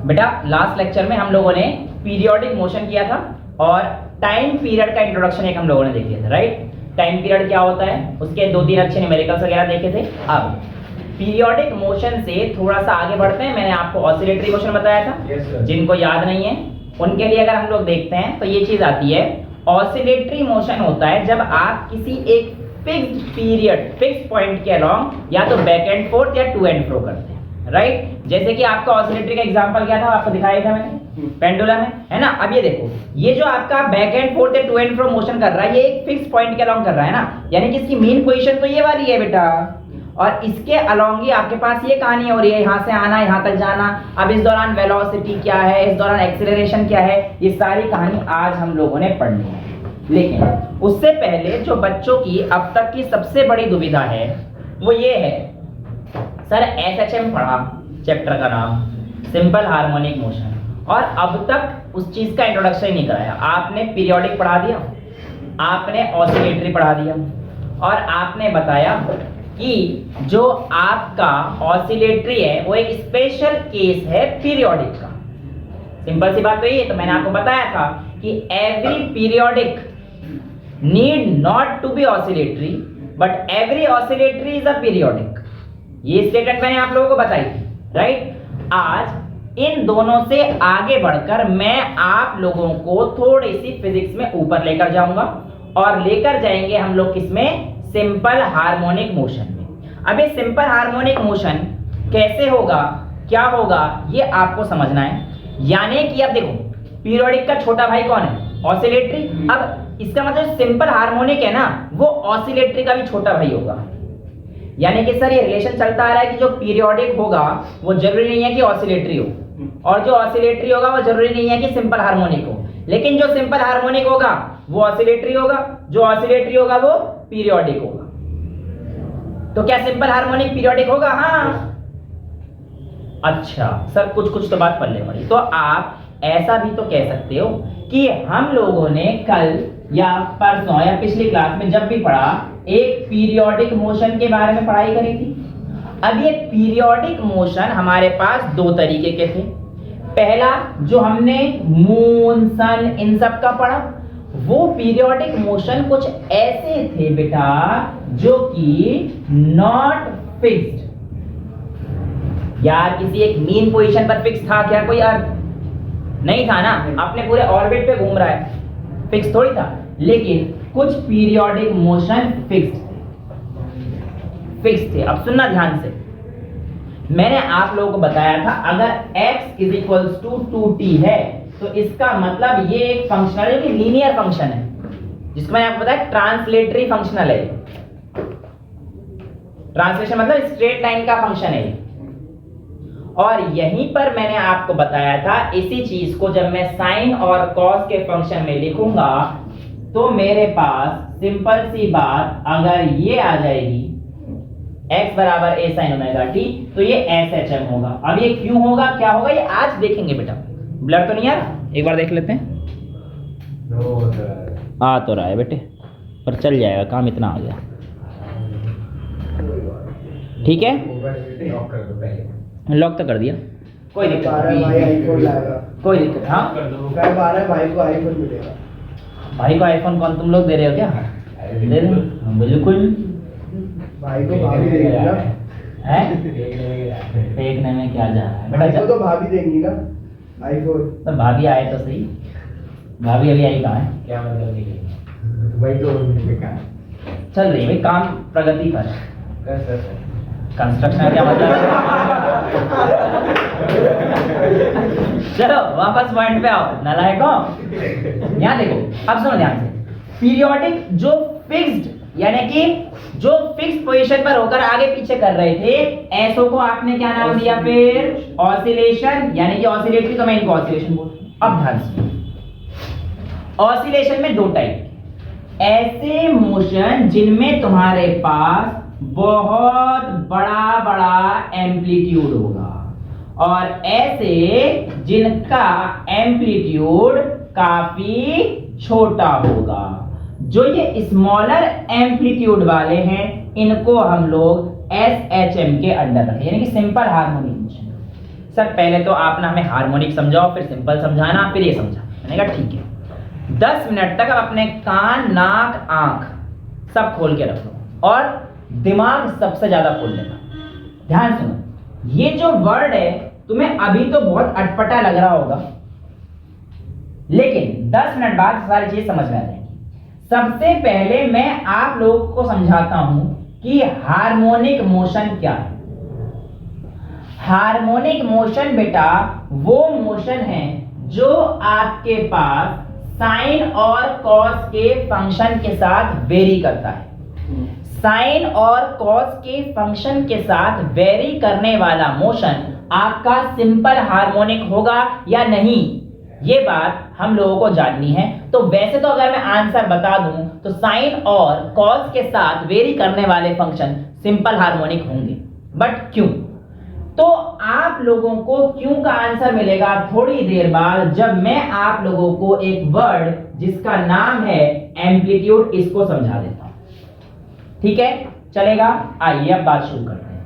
बेटा last lecture में हम लोगों ने पीरियोडिक मोशन किया था और टाइम पीरियड का इंट्रोडक्शन एक हम लोगों ने देख लिया था, राइट। टाइम पीरियड क्या होता है, उसके 2-3 अच्छे न्यूमेरिकल्स वगैरह देखे थे। अब पीरियोडिक मोशन से थोड़ा सा आगे बढ़ते हैं। मैंने आपको ऑसिलेटरी मोशन बताया था, जिनको याद नहीं है उनके लिए अगर हम लोग देखते हैं तो ये चीज आती है। ऑसिलेटरी मोशन होता है जब आप किसी एक फिक्स्ड पीरियड, फिक्स्ड पॉइंट के अलोंग या तो बैक एंड फोर्थ या टू एंड फ्रो करते हैं, राइट। जैसे कि आपका ऑसिलेटरी का एग्जांपल क्या था, आपको दिखाया था मैंने, पेंडुलम है ना। अब ये देखो, ये जो आपका बैक एंड फोर्थ या टू एंड फ्रो मोशन कर रहा है, ये एक फिक्स्ड पॉइंट के अलोंग कर रहा है ना, यानी कि इसकी मेन पोजीशन तो ये वाली है बेटा, और इसके अलोंग ही आपके पास ये कहानी हो रही है, यहाँ से आना यहाँ तक जाना। अब इस दौरान वेलोसिटी क्या है, इस दौरान एक्सीलरेशन क्या है, ये सारी कहानी आज हम लोगों ने पढ़नी है। लेकिन उससे पहले जो बच्चों की अब तक की सबसे बड़ी दुविधा है वो ये है, सर SHM पढ़ा, चैप्टर का नाम सिंपल हार्मोनिक मोशन, और अब तक उस चीज का इंट्रोडक्शन ही नहीं कराया। आपने पीरियोडिक पढ़ा दिया, आपने ऑसिलेटरी पढ़ा दिया, और आपने बताया कि जो आपका ऑसिलेटरी है वो एक स्पेशल केस है पीरियोडिक का। सिंपल सी बात तो ये, तो मैंने आपको बताया था कि every periodic need not to be oscillatory but every oscillatory is a periodic. ये स्टेटमेंट मैंने आप लोगों को बताई थी, राइट। आज इन दोनों से आगे बढ़कर मैं आप लोगों को थोड़ी सी फिजिक्स में ऊपर लेकर जाऊंगा, और लेकर जाएंगे हम लोग किसमें, सिंपल हार्मोनिक मोशन में। अब ये सिंपल हार्मोनिक मोशन कैसे होगा, क्या होगा, ये आपको समझना है। यानी कि अब देखो, पीरियोडिक का छोटा भाई कौन है, ऑसिलेटरी। अब इसका मतलब सिंपल हार्मोनिक है ना, वो ऑसिलेटरी का भी छोटा भाई होगा। यानी कि सर ये रिलेशन चलता आ रहा है कि जो पीरियोडिक होगा वो जरूरी नहीं है कि ऑसिलेटरी हो, और जो ऑसिलेटरी होगा वो जरूरी नहीं है कि सिंपल हार्मोनिक हो। लेकिन जो सिंपल हार्मोनिक होगा वो ऑसिलेटरी होगा, जो ऑसिलेटरी होगा वो पीरियोडिक होगा। तो क्या सिंपल हार्मोनिक पीरियोडिक होगा? हाँ। अच्छा सर, कुछ तो बात पल्ले पड़ी। तो आप ऐसा भी तो कह सकते हो कि हम लोगों ने कल या परसों या पिछली क्लास में जब भी पढ़ा, एक पीरियोडिक मोशन के बारे में पढ़ाई करी थी। अब ये पीरियोडिक मोशन हमारे पास 2 तरीके के थे। पहला जो हमने मून, सन, इन सब का पढ़ा, वो पीरियोडिक मोशन कुछ ऐसे थे बेटा जो कि नॉट फिक्स्ड। यार किसी एक मीन पोजीशन पर फिक्स था क्या कोई? अर्थ नहीं था ना, अपने पूरे ऑर्बिट पे घूम रहा है, फिक्स थोड़ी था। लेकिन कुछ पीरियोडिक मोशन फिक्स थे। अब सुनना ध्यान से, मैंने आप लोगों को बताया था अगर x = 2t है तो इसका मतलब ये एक फंक्शनल है, कि लीनियर फंक्शन है, जिसको मैंने आपको बताया ट्रांसलेटरी फंक्शनल है। ट्रांसलेशन मतलब स्ट्रेट लाइन का फंक्शन है। और यहीं पर मैंने आपको बताया था इसी चीज को जब मैं साइन और कॉस के फंक्शन में लिखूंगा तो मेरे पास सिंपल सी बात, अगर ये आ जाएगी x बराबर a sin ओमेगा t, तो ये SHM होगा। अब ये क्यों होगा, क्या होगा, ये आज देखेंगे बेटा। ब्लर तो नहीं आ रहा, एक बार देख लेते हैं। आ तो रहा है बेटे, पर चल जाएगा, काम इतना आ गया। ठीक है, लॉक तो कर दिया, कोई दिक्कत नहीं, कोई दिक्कत। हाँ भाई को आईफोन मिलेगा। भाई को आईफोन कौन, तुम लोग दे रहे हो क्या? दे रहे हो? बिल्कुल। भाई को भाभी देंगी ना? हैं? फेंकने में क्या जा रहा है भाई को तो भाभी देंगी ना आईफोन। तो भाभी आए तो सही, भाभी अभी आई कहाँ है? क्या मतलब नहीं, वही तो चल रही भाई, काम प्रगति पर है। कंस्ट्रक्शन क्या मतलब? चलो वापस पॉइंट पे आओ नालायकों। यहाँ देखो, अब सुनो ध्यान से। पीरियोडिक जो फिक्स्ड, यानी कि जो फिक्स्ड पोजीशन पर होकर आगे पीछे कर रहे थे, ऐसो को आपने क्या नाम दिया फिर? ऑसिलेशन। यानी कि ऑसिलेटरी, तो मैं इनको ऑसिलेशन बोलूं। अब ध्यान से, ऑसिलेशन में 2 टाइप, ऐसे मोशन जिनमें तुम्हारे पास बहुत बड़ा बड़ा एम्पलीट्यूड होगा, और ऐसे जिनका एम्पलीट्यूड काफी छोटा होगा। जो ये स्मॉलर एम्पलीट्यूड वाले हैं, इनको हम लोग SHM के अंडर रखें, यानी कि सिंपल हार्मोनिक मोशन। सर पहले तो आपने हमें हार्मोनिक समझाओ, फिर सिंपल समझाना, फिर ये समझा। मैंने कहा ठीक है। 10 मिनट तक आप अपने कान, नाक, आंख सब खोल के रखो और दिमाग सबसे ज्यादा खोल लेना। ध्यान सुनो, ये जो वर्ड है तुम्हें अभी तो बहुत अटपटा लग रहा होगा, लेकिन 10 मिनट बाद सारी चीज समझ में आ जाएंगी। सबसे पहले मैं आप लोगों को समझाता हूं कि हार्मोनिक मोशन क्या है। हार्मोनिक मोशन बेटा वो मोशन है जो आपके पास साइन और कॉस के फंक्शन के साथ वेरी करता है। साइन और कॉस के फंक्शन के साथ वेरी करने वाला मोशन आपका सिंपल हार्मोनिक होगा या नहीं, ये बात हम लोगों को जाननी है। तो वैसे तो अगर मैं आंसर बता दूं तो साइन और कॉस के साथ वेरी करने वाले फंक्शन सिंपल हार्मोनिक होंगे, बट क्यों? तो आप लोगों को क्यों का आंसर मिलेगा थोड़ी देर बाद, जब मैं आप लोगों को एक वर्ड जिसका नाम है एम्पलीट्यूड, इसको समझा देता हूं। ठीक है, चलेगा? आइए अब बात शुरू करते हैं।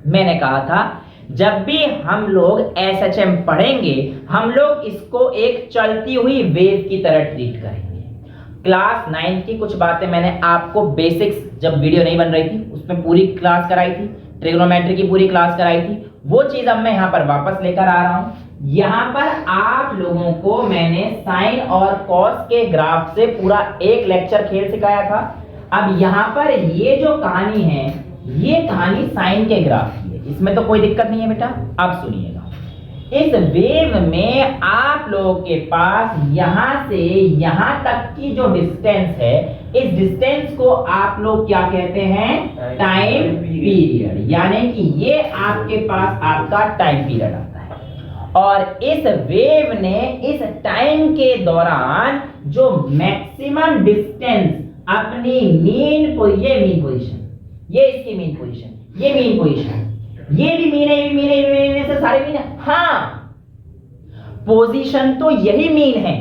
मैंने कहा था जब भी हम लोग SHM पढ़ेंगे, हम लोग इसको एक चलती हुई वेव की तरह ट्रीट करेंगे। क्लास 9 की कुछ बातें मैंने आपको बेसिक्स, जब वीडियो नहीं बन रही थी उसमें पूरी क्लास कराई थी, ट्रिग्नोमेट्री की पूरी क्लास कराई थी, वो चीज अब मैं यहां पर वापस लेकर आ रहा हूं। यहां पर आप लोगों को मैंने साइन और कॉस के ग्राफ से पूरा एक लेक्चर खेल सिखाया था। अब यहां पर ये जो कहानी है, ये कहानी साइन के ग्राफ की है, इसमें तो कोई दिक्कत नहीं है बेटा। अब सुनिएगा, इस वेव में आप लोगों के पास यहां से यहां तक की जो डिस्टेंस है, इस डिस्टेंस को आप लोग क्या कहते हैं? Time period. यानी कि ये आपके पास आपका टाइम पीरियड आता है। और इस वेव ने इस टाइम के दौरान जो मैक्सिमम डिस्टेंस अपनी मीन पोजीशन, ये इसकी मीन पोजीशन, ये मीन पोजीशन, ये भी मीन है, ये भी मीन है, ये भी मीन है, सारे मीन है। हाँ, पोजीशन तो यही मीन है।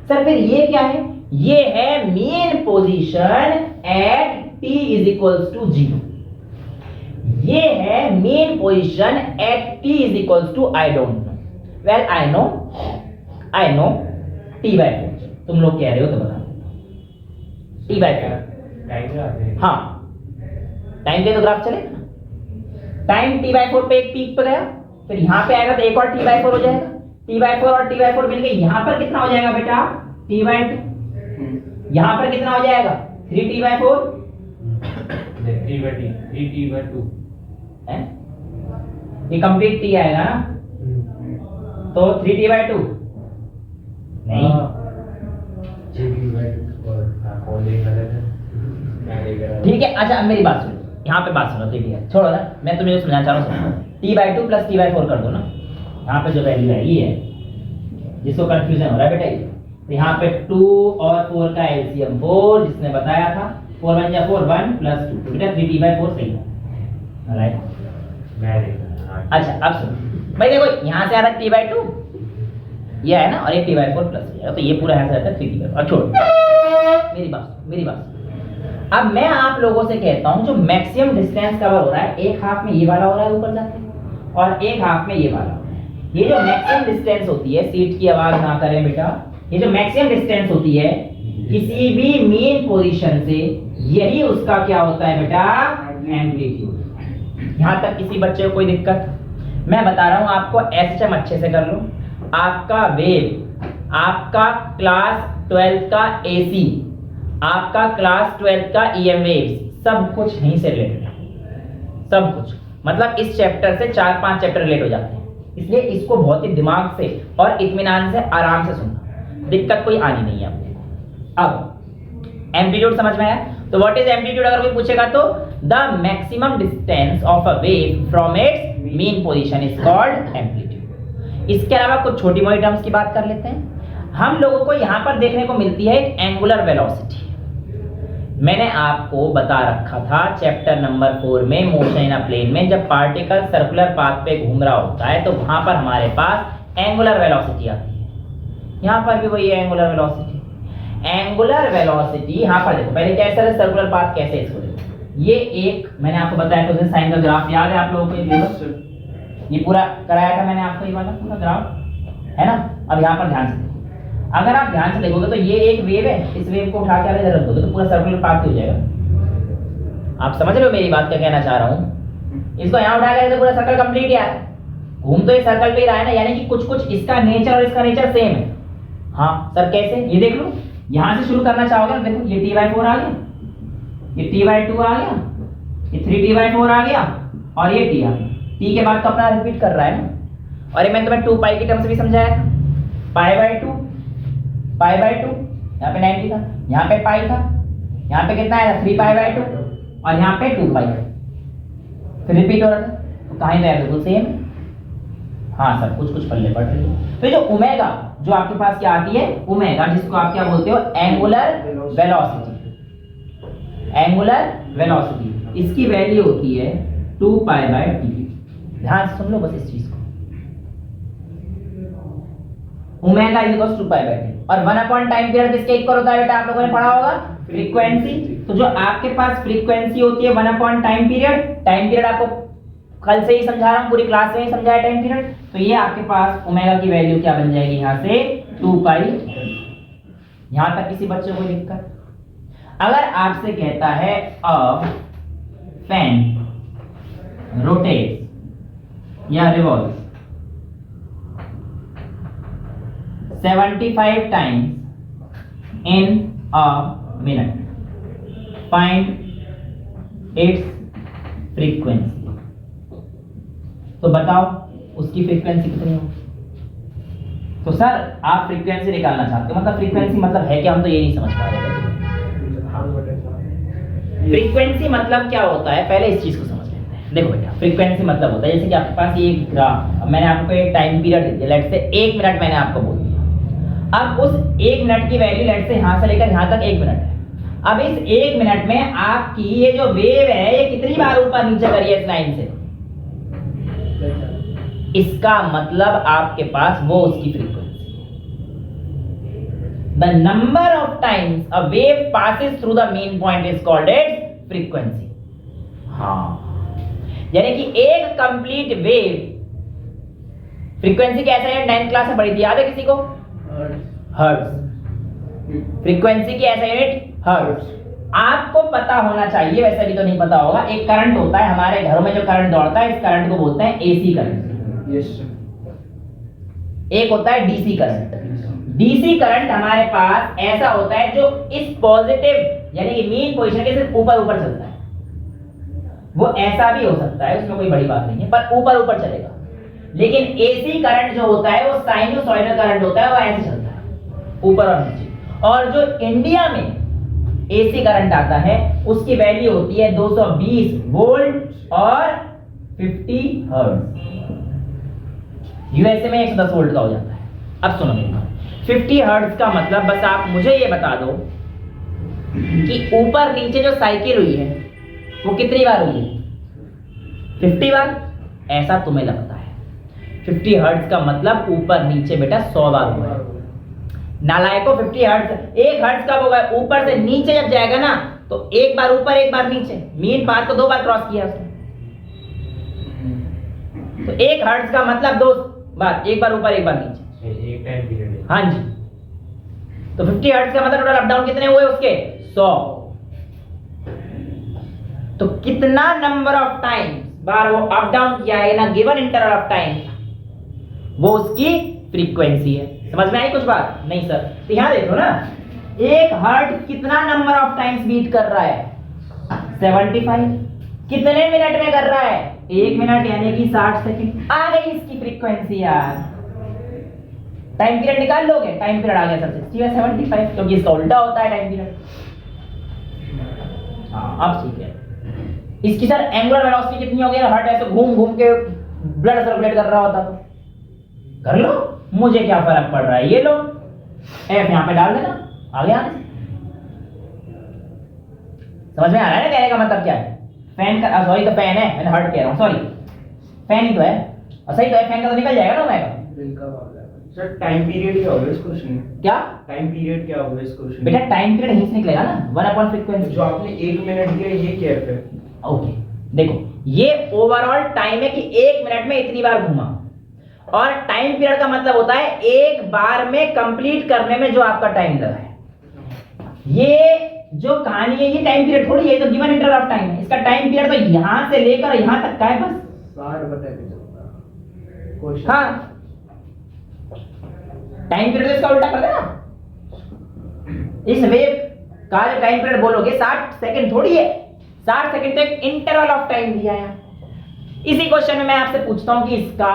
सर फिर ये क्या है? ये है mean position at t is equals to 0। ये है mean position at t is equals to I don't know. Well I know t/4। तुम लोग कह रहे हो तो बता t/4। हाँ, टाइम के तो ग्राफ चलेगा ना। टाइम t/4 पे एक पीक पे गया, फिर यहां पे आएगा तो एक और t/4 हो जाएगा। t/4 और t/4 मिलके यहां पर कितना हो जाएगा बेटा? t/2। यहां पर कितना हो जाएगा? 3t/4। 3t/2 है, ये कंप्लीट t आएगा ना, तो 3t/2 नहीं। ठीक है, अच्छा अब मेरी बात सुनो, यहाँ पे बात सुनो। ठीक है, छोड़ो ना, मैं तुम्हें समझाना चाह रहा हूँ। t/2 प्लस t/4 कर दो ना, यहाँ पे जो वैल्यू है ये है, जिसको कंफ्यूजन हो रहा है बेटा। ये तो यहाँ पे 2 और 4 का एलसीएम 4, जिसने बताया था 4 1 जा 4 1 प्लस 2, बेटा 3t/4 सही है। राइट, अच्छा अब सुनो भाई, देखो यहाँ से आ रहा है t/2, ये है ना, और ये t/4 प्लस हो जाएगा, तो ये पूरा यहाँ से आता है 3t/4। और छोड़ो, मेरी बात। अब मैं आप लोगों से कहता हूं, जो मैक्सिमम डिस्टेंस कवर हो रहा है, एक हाफ में ये वाला हो रहा है ऊपर जाके, और एक हाफ में ये वाला हो रहा है। ये जो मैक्सिमम डिस्टेंस होती है, सीट की आवाज ना करें बेटा, ये जो मैक्सिमम डिस्टेंस होती है किसी भी मीन पोजीशन से, यही उसका क्या होता है बेटा? एम्पलीट्यूड। यहां तक किसी बच्चे को कोई दिक्कत? मैं बता रहा हूं आपको, SHM अच्छे से कर लो। आपका वेव, आपका क्लास 12 का AC, आपका क्लास 12 का EM वेव्स, सब कुछ यहीं से रिलेटेड है। सब कुछ मतलब इस चैप्टर से 4-5 चैप्टर रिलेट हो जाते हैं, इसलिए इसको बहुत ही दिमाग से और इत्मीनान से आराम से सुनना, दिक्कत कोई आनी नहीं है आपको। अब एम्पलीट्यूड समझ में आया? तो व्हाट इज एम्पलीट्यूड अगर कोई पूछेगा तो the maximum distance of a wave from its mean position is called amplitude. इसके अलावा कुछ छोटी मोटी टर्म्स की बात कर लेते हैं। हम लोगों को यहां पर देखने को मिलती है एक एंगुलर वेलोसिटी। मैंने आपको बता रखा था चैप्टर नंबर 4 में, मोशन इन अ प्लेन में, जब पार्टिकल सर्कुलर पाथ पे घूम रहा होता है तो वहां पर हमारे पास एंगुलर वेलोसिटी आती है। यहां पर भी वही है एंगुलर वेलोसिटी। एंगुलर वेलोसिटी यहां पर देखो, पहले कैसे है सर्कुलर पाथ, कैसे इसको देखो। ये एक मैंने आपको बताया तो साइन का ग्राफ याद है आप लोगों को? ये पूरा कराया था मैंने आपको, ये वाला पूरा ग्राफ है ना। अब यहाँ पर ध्यान से देखो, अगर आप ध्यान से देखोगे तो ये एक वेव है, इस वेव को उठा के आगे रख दोगे तो पूरा सर्कुलर पाथ हो जाएगा। आप समझ रहे हो मेरी बात क्या कहना चाह रहा हूँ? इसको यहाँ उठा के तो पूरा सर्कल कंप्लीट यार, घूम तो ये सर्कल पे ही रहा है ना, यानी कि कुछ कुछ इसका नेचर और इसका नेचर सेम है। हाँ सर कैसे, ये देख लो, यहाँ से शुरू करना चाहोगे ना, देखो ये t/4 आ गया, ये t/2 आ गया, ये 3t/4 आ गया और ये t आ गया। t के बाद तो अपना रिपीट कर रहा है ना। और ये मैंने तुम्हें 2 पाई की टर्म से भी समझाया था, π/2 यहाँ पे 90 था, यहाँ पे पाई था, यहाँ पे कितना आया 3π/2 और यहाँ पे 2 पाई, फिर रिपीट हो रहा था। तो कहाँ गया, बिल्कुल सेम। हाँ सर कुछ कुछ पल्ले पड़ रही है। तो जो ओमेगा जो आपके पास क्या आती है, ओमेगा जिसको आप क्या बोलते हो, एंगुलर वेलोसिटी, एंगुलर वेलोसिटी, इसकी वैल्यू होती है 2π/t। ध्यान से सुन लो बस इस चीज को, omega is equal to 2π/t। और 1 टाइम पीरियड किसके इक्वल होता है बेटा, आप लोगों ने पढ़ा होगा, फ्रीक्वेंसी। तो जो आपके पास फ्रीक्वेंसी होती है 1 टाइम पीरियड आपको कल से ही समझा रहा हूं, पूरी क्लास में ही समझाया टाइम पीरियड। तो ये आपके पास ओमेगा की वैल्यू क्या बन जाएगी, यहां से 2π। यहां तक किसी बच्चे को दिक्कत? अगर आपसे कहता है अ फैन रोटेट्स या revolves 75 times in a minute, find its frequency। तो बताओ उसकी फ्रीक्वेंसी कितनी हो? तो सर आप फ्रीक्वेंसी निकालना चाहते हो, मतलब फ्रीक्वेंसी मतलब है क्या, हम तो ये नहीं समझ पा रहे। फ्रीक्वेंसी मतलब क्या होता है, पहले इस चीज को समझ लेते हैं। देखो बेटा फ्रीक्वेंसी मतलब होता है जैसे कि आपके पास ये ग्राफ, मैंने आपको एक टाइम पीरियड दे दिया, लेट्स से 1 मिनट मैंने आपको बोल दिया। अब उस 1 मिनट की वैल्यू लेट्स से यहां से लेकर यहां तक 1 मिनट है। अब इस 1 मिनट में आपकी ये जो वेव है ये कितनी बार ऊपर नीचे करी है इस लाइन से, इसका मतलब आपके पास वो उसकी फ्रीक्वेंसी है। The number of times a wave passes through the main point is called its frequency. हाँ यानी कि एक कंप्लीट वेव फ्रीक्वेंसी कैसे है, 9th क्लास में पढ़ी थी, याद है किसी को? हर्ट्ज। फ्रीक्वेंसी की ऐसा यूनिट हर्ट्ज। आपको पता होना चाहिए, वैसे भी तो नहीं पता होगा, एक करंट होता है हमारे घरों में जो करंट दौड़ता है, इस करंट को बोलते हैं एसी करंट। एक होता है डीसी करंट। डीसी करंट हमारे पास ऐसा होता है जो इस पॉजिटिव यानी कि मेन पोजीशन के सिर्फ ऊपर ऊपर चलता है। वो ऐसा भी हो सकता है, उसमें कोई बड़ी बात नहीं है, पर ऊपर ऊपर चलेगा। लेकिन एसी करंट जो होता है वो साइनोसॉइडल करंट होता है, वो ऐसे चलता है ऊपर और नीचे। और जो इंडिया में एसी करंट आता है उसकी वैल्यू होती है 220 वोल्ट और 50 हर्ट्ज। यूएसए में 110 वोल्ट का हो जाता है। अब सुनो मेरी बात, 50 हर्ट्ज का मतलब बस आप मुझे ये बता दो कि ऊपर नीचे जो साइकिल हुई है वो कितनी बार हुई है? 50 बार, ऐसा तुम्हें लगता है। 50 हर्ट्ज का मतलब ऊपर नीचे बेटा 100 बार हुआ है। नालायको 50 हर्ट्ज, 1 हर्ट्ज कब होगा? ऊपर से नीचे जब जाएगा ना तो एक बार ऊपर एक बार नीचे, मेन पाथ को 2 बार क्रॉस किया उसने। तो 1 हर्ट्ज का मतलब 2 बार, एक बार ऊपर एक बार नीचे, एक टाइम पीरियड। हाँ जी। तो 50 हर्ट्ज का मतलब टोटल अप डाउन कितने हुए उसके? 100। तो कितना नंबर ऑफ टाइम बार वो अप डाउन किया है ना गिवन इंटरवल ऑफ टाइम, वो उसकी फ्रीक्वेंसी है। समझ में आई कुछ बात? नहीं सर। तो यहां देखो ना, 1 हर्ट्ज कितना नंबर ऑफ टाइम्स बीट कर रहा है? 75। कितने मिनट में कर रहा है? 1 मिनट यानी कि 60 सेकंड। आ गई इसकी फ्रीक्वेंसी यार। टाइम पीरियड निकाल लोगे, टाइम पीरियड आ गया सर 60 या 75, क्योंकि इसका उल्टा होता है टाइम पीरियड। हाँ अब ठीक है। इसकी सर एंगुलर वेलोसिटी कितनी होगी? हर्ट ऐसे घूम घूम के ब्लड सर्कुलेट कर रहा होता तो कर लो, मुझे क्या फर्क पड़ रहा है। ये लो एफ यहां पे डाल देना, आ गया। समझ में आ रहा है ना कहने का मतलब क्या है? फैन का सॉरी तो फैन है, मैंने हर्ट कह रहा हूं, सॉरी फैन ही तो है। और सही तो है, फैन का तो निकल जाएगा ना ओमेगा। सर टाइम पीरियड क्या होगा इस क्वेश्चन में? क्या टाइम पीरियड क्या होगा इस क्वेश्चन बेटा? टाइम पीरियड यहीं से निकलेगा ना, 1 अपॉन फ्रीक्वेंसी। जो आपने 1 मिनट दिया ये क्या है फिर? ओके देखो ये ओवरऑल टाइम है कि 1 मिनट में इतनी बार घूमा, और टाइम पीरियड का मतलब होता है एक बार में कंप्लीट करने में जो आपका टाइम लगा है। ये जो कहानी है ये टाइम पीरियड थोड़ी है, तो गिवन इंटरवल ऑफ टाइम है। इसका टाइम पीरियड तो यहां से लेकर यहां तक का है बस। 60 बताए क्वेश्चन। हाँ टाइम पीरियड इसका उल्टा कर देना। इस वेव का जो टाइम पीरियड बोलोगे 60 सेकंड थोड़ी है, 60 सेकंड तो एक इंटरवल ऑफ टाइम दिया है। इसी क्वेश्चन में मैं आपसे पूछता हूं कि इसका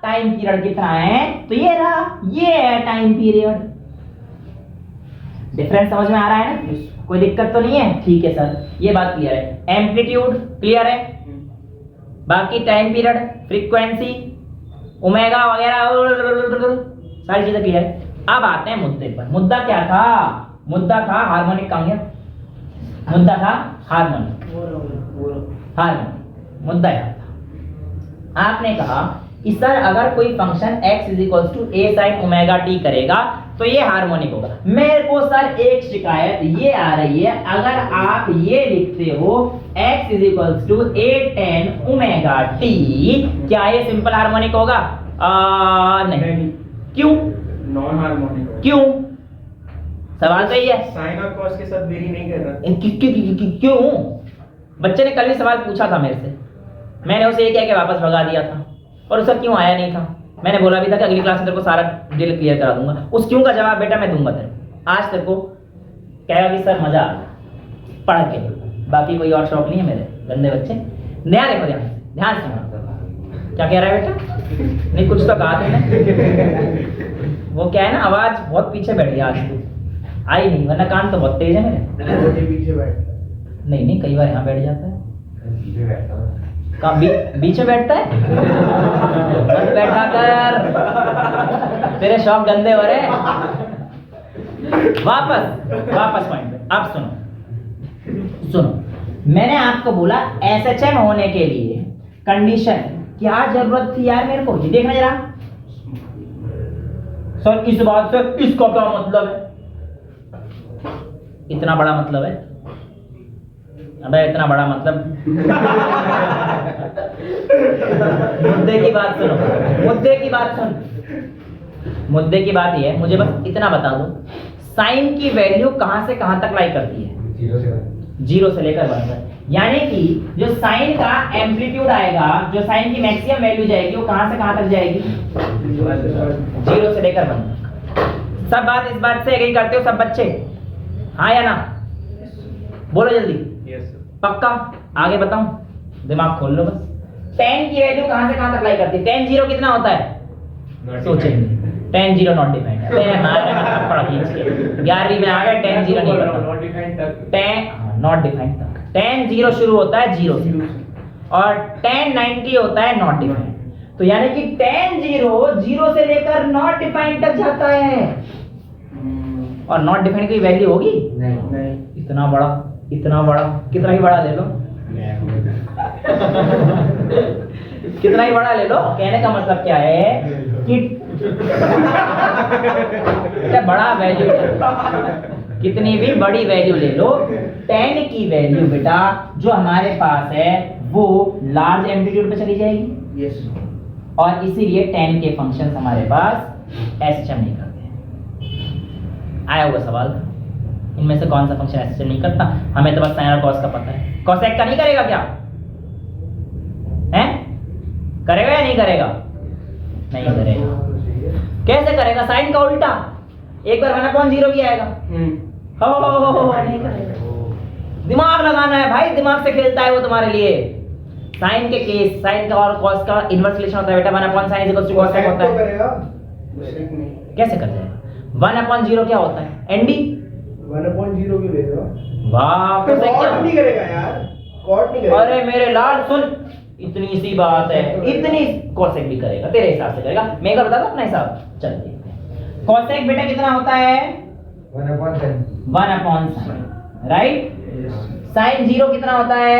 टाइम पीरियड कितना है, तो ये रहा, ये है टाइम पीरियड। डिफरेंस समझ में आ रहा है ना? कोई दिक्कत तो नहीं है? ठीक है सर, ये बात क्लियर है। एम्पलीट्यूड क्लियर है, बाकी टाइम पीरियड, फ्रीक्वेंसी, ओमेगा वगैरह सारी चीजें क्लियर है। अब आते हैं मुद्दे पर। मुद्दा क्या था? मुद्दा था हार्मोनिक काउंट, मुद्दा था हार्मोनिक, हार्मोनिक मुद्दा क्या था? आपने कहा कि सर अगर कोई function x = a sin omega t करेगा तो ये हार्मोनिक होगा। मेरे को सर एक शिकायत ये आ रही है, अगर आप ये लिखते हो x = a tan omega t, क्या ये सिंपल हार्मोनिक होगा? नहीं। क्यों? Non harmonic. क्यों? सवाल सही है। साइन और कॉस के साथ वेरी नहीं कर रहा। क्यों? बच्चे ने कल भी सवाल पूछा था मेरे से, मैंने उसे ये कह के वापस भगा दिया था, और उसका क्यों आया नहीं था। मैंने बोला भी था कि अगली क्लास में तेरे को सारा डिटेल क्लियर करा दूंगा। उस क्यों का जवाब बेटा मैं दूंगा तेरे को। आज तेरे को कहेगा कि सर मजा आ गया पढ़ के, बाकी कोई और शौक नहीं है मेरे गंदे बच्चे। नया देखो, ध्यान से क्या कह रहा है बेटा? नहीं कुछ तो कहा तुमने। वो क्या है ना, आवाज बहुत पीछे बैठ गया आज तो, आई नहीं, वरना कान तो बहुत तेज है मेरे। पीछे बैठ। नहीं कई बार यहाँ बैठ जाता है। पीछे बैठता हूँ। बीच में बैठता है? मत बैठा कर, तेरे शौक गंदे हो रहे। वापस पॉइंट पे। अब सुनो, मैंने आपको बोला SHM होने के लिए कंडीशन क्या जरूरत थी यार मेरे को, ये देखना जरा। सर इस बात से इसका क्या मतलब है? इतना बड़ा मतलब है? अबे इतना बड़ा मतलब मुद्दे की बात सुनो, मुद्दे की बात ये है, मुझे बस इतना बता दो, साइन की वैल्यू कहां से कहां तक लाई करती है? 0 से लेकर 1 तक। यानी कि जो साइन का एम्पलीट्यूड आएगा, जो साइन की मैक्सिमम वैल्यू जाएगी, वो कहां से कहां तक जाएगी? 0 से लेकर 1 तक। सब बात इस बात से एग्री करते हो सब बच्चे? हाँ या ना? बोलो जल्दी। पक्का? आगे बताऊं? दिमाग खोल लो बस। tan की वैल्यू कहां से कहां तक लाई करती है? tan 0 कितना होता है? सोचेंगे। tan 0 नॉट डिफाइंड है। मैं मार थप्पड़ खींच के 11वीं में आ गए, tan 0 नहीं पता। नॉट डिफाइंड तक। tan नॉट डिफाइंड तक। tan 0 शुरू होता है 0 से, और tan 90 होता है नॉट डिफाइंड। तो यानी कि tan 0 से लेकर नॉट डिफाइंड तक जाता है। और नॉट डिफाइंड की वैल्यू होगी? नहीं। इतना बड़ा, कितना ही बड़ा ले लो, कितना ही बड़ा ले लो। कहने का मतलब क्या है कि बड़ा वैल्यू, कितनी भी बड़ी वैल्यू ले लो, tan की वैल्यू बेटा जो हमारे पास है वो लार्ज एम्पलीट्यूड पे चली जाएगी। यस। और इसीलिए tan के फंक्शंस हमारे पास SHM नहीं करते हैं। आया हुआ सवाल, इनमें से कौन सा फंक्शन SHM नहीं करता? हमें तो बस साइन और कॉस का पता है। कॉसेक का नहीं करेगा क्या? हैं? करेगा या नहीं करेगा? नहीं करेगा। कैसे करेगा? साइन का उल्टा, एक बार 1/0 भी आएगा। हो नहीं करेगा। दिमाग लगाना है भाई, दिमाग से खेलता है वो तुम्हारे लिए। साइन के केस, साइन का और कॉस का इनवर्स रिलेशन होता है बेटा। 1/sin = cosec होता है। कैसे कर जाएगा? 1/0 क्या होता है? ND 1/0 क्यों लेगा? वाह, तो कॉट नहीं करेगा यार, कॉट नहीं करेगा। अरे मेरे लाल सुन, इतनी सी बात है, इतनी कोसेक भी करेगा, तेरे हिसाब से करेगा। मैं का बता दो अपना हिसाब। चल देखते हैं। कोसेक बेटा कितना होता है? 1/sin, right? साइन 0 कितना होता है?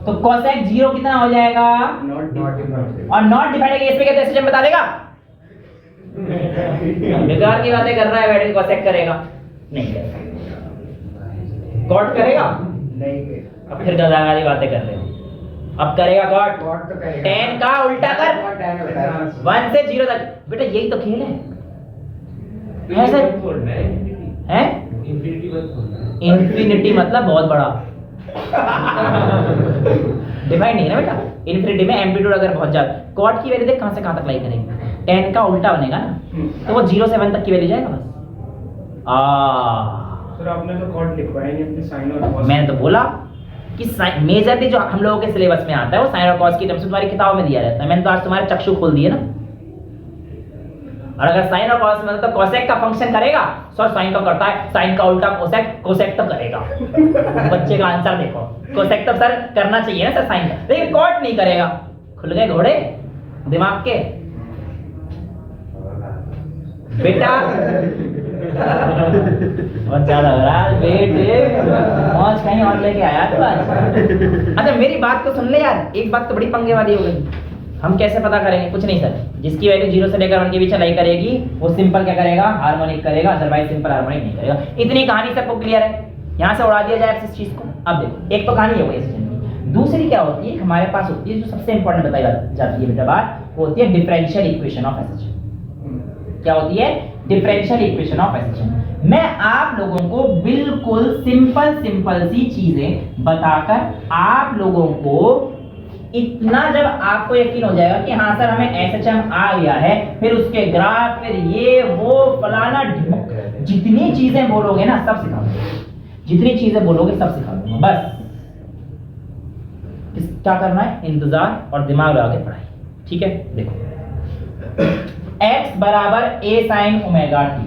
तो कोसेक 0 कितना हो जाएगा? और नॉट डिफाइंड केस में कहते हैं SHM बता देगा? बेकार की बातें कर रहा है बेटा। कोसेक करेगा? नहीं करेगा। कॉट करेगा? नहीं करेगा। अब फिर गधा वाली बातें कर रहे हो। अब करेगा कॉट, कॉट तो करेगा। tan का उल्टा कर, tan होता है। 1 से 0 तक। बेटा यही तो खेल है सर। हैं इंफिनिटी मतलब बहुत बड़ा डिफाइन नहीं है ना बेटा। इन्फिनिटी में एम्पलीट्यूड अगर बहुत ज्यादा, कॉट की वैल्यू देख कहां से कहां तक लाई करेंगे, tan का उल्टा बनेगा ना, तो वो 0 से 1 तक की वैल्यू जाएगा बस। सर आपने तो कॉट लिखवाया नहीं अपने साइन और cos। मैंने तो बोला कि मेजरली जो हम लोगों के सिलेबस में आता है वो साइन और कॉस की टर्म्स में तुम्हारी किताबों में दिया रहता है। मैंने तो आज तुम्हारे चक्षु खोल दिए ना। और अगर साइन और कॉस में तो कोसेक का फंक्शन करेगा, सर साइन तो करता है, साइन का उल्टा कोसेक, कोसेक तो करेगा। बच्चे का आंसर देखो, कोसेक तो सर करना चाहिए ना सर साइन का, लेकिन कॉट नहीं करेगा। खुल गए घोड़े दिमाग के बेटा। बहुत ज्यादा हो रहा है बेटे, मौज कहीं और लेके आया तू आज। अच्छा मेरी बात को सुन ले यार, एक बात तो बड़ी पंगे वाली हो गई। हम कैसे पता करेंगे? कुछ नहीं सर, जिसकी वैल्यू 0 से लेकर 1 के बीच लाई करेगी वो सिंपल क्या करेगा, हार्मोनिक करेगा, अदरवाइज सिंपल हार्मोनिक नहीं करेगा। इतनी कहानी सबको क्लियर है? यहाँ से उड़ा दिया जाए इस चीज को। अब देखो एक तो कहानी हो गई इस चीज की। दूसरी क्या होती है हमारे पास होती है, जो सबसे इंपॉर्टेंट बताई जाती है बेटा बात, वो होती है डिफरेंशियल इक्वेशन ऑफ एसएचएम। क्या होती है? Differential equation of SHM. मैं आप लोगों को बिल्कुल सिंपल सी चीजें बताकर आप लोगों को इतना जब आपको यकीन हो जाएगा कि हाँ सर हमें एसएचएम आ गया है, फिर उसके ग्राफ, फिर ये वो फलाना जितनी चीजें बोलोगे ना सब सिखा दूंगा। जितनी चीजें बोलोगे सब सिखा दूंगा। बस क्या करना है? इंतजार और दिमाग लगा के पढ़ाई। ठीक है देखो, x बराबर a sin ओमेगा t,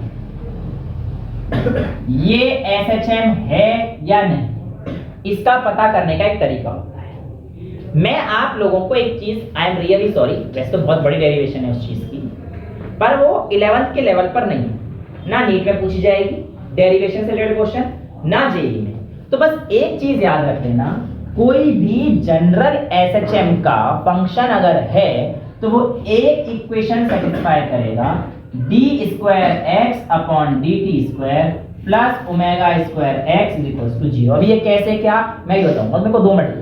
ये एसएचएम है या नहीं, इसका पता करने का एक तरीका होता है। मैं आप लोगों को एक चीज, आई एम रियली सॉरी, वैसे तो बहुत बड़ी डेरिवेशन है उस चीज की, पर वो 11th के लेवल पर नहीं है, ना नीट में पूछी जाएगी डेरिवेशन से रिलेटेड क्वेश्चन, ना जेईई में। तो बस एक चीज याद रख लेना, कोई भी जनरल एसएचएम का फंक्शन अगर है तो वो एक इक्वेशन सेटिस्फाई करेगा, d square x upon dt square plus omega square x equals to 0। अब ये कैसे क्या मैं ये बताऊंगा, मेरे को 2 मिनट दो।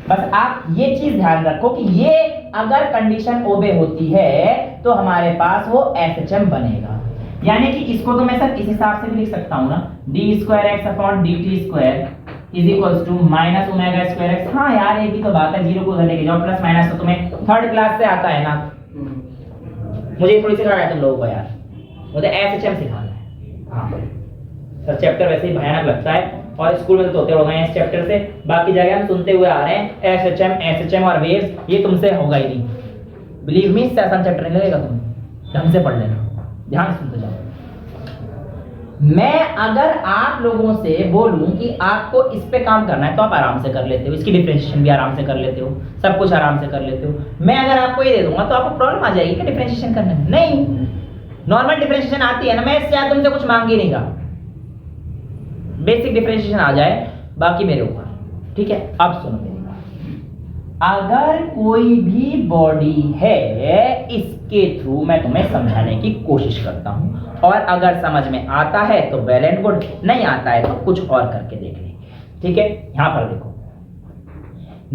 बस आप ये चीज ध्यान रखो कि ये अगर कंडीशन ओबे होती है तो हमारे पास वो एसएचएम बनेगा। यानी कि इसको तो मैं सर इस हिसाब से भी लिख सकता हूं ना, d square x upon dt square is equals to minus omega square x। हाँ यार एक ही तो बात है, 0 को उधर लेके जाओ, प्लस माइनस तो तुम्हें 3rd क्लास से आता है ना। मुझे थोड़ी सिखाना है तुम लोगों को यार, मुझे एसएचएम सिखाना है। हाँ सर चैप्टर वैसे ही भयानक लगता है और स्कूल में तो तोते हो गए हैं इस चैप्टर से, बाकी जगह हम सुनते हुए आ रहे हैं एसएचएम और वेव्स, ये तुमसे होगा ही नहीं। बिलीव मी, इससे आसान चैप्टर नहीं लगेगा, तुम ढंग से पढ़ लेना, ध्यान से सुनते जाओ। मैं अगर आप लोगों से बोलूं कि आपको इस पे काम करना है तो आप आराम से कर लेते हो, इसकी डिफरेंशिएशन भी आराम से कर लेते हो, सब कुछ आराम से कर लेते हो। मैं अगर आपको ये दे दूंगा तो आपको प्रॉब्लम आ जाएगी कि डिफरेंशिएशन करने में। नहीं, नॉर्मल डिफरेंशिएशन आती है ना, मैं इससे तुमसे कुछ मांग ही नहीं रहा, बेसिक डिफरेंशिएशन आ जाए, बाकी मेरे ऊपर। ठीक है अब सुनो मेरी बात, अगर कोई भी बॉडी है, इसके थ्रू मैं तुम्हें समझाने की कोशिश करता हूं, और अगर समझ में आता है तो वेल एंड गुड, नहीं आता है तो कुछ और करके देख लेंगे। ठीक है यहां पर देखो,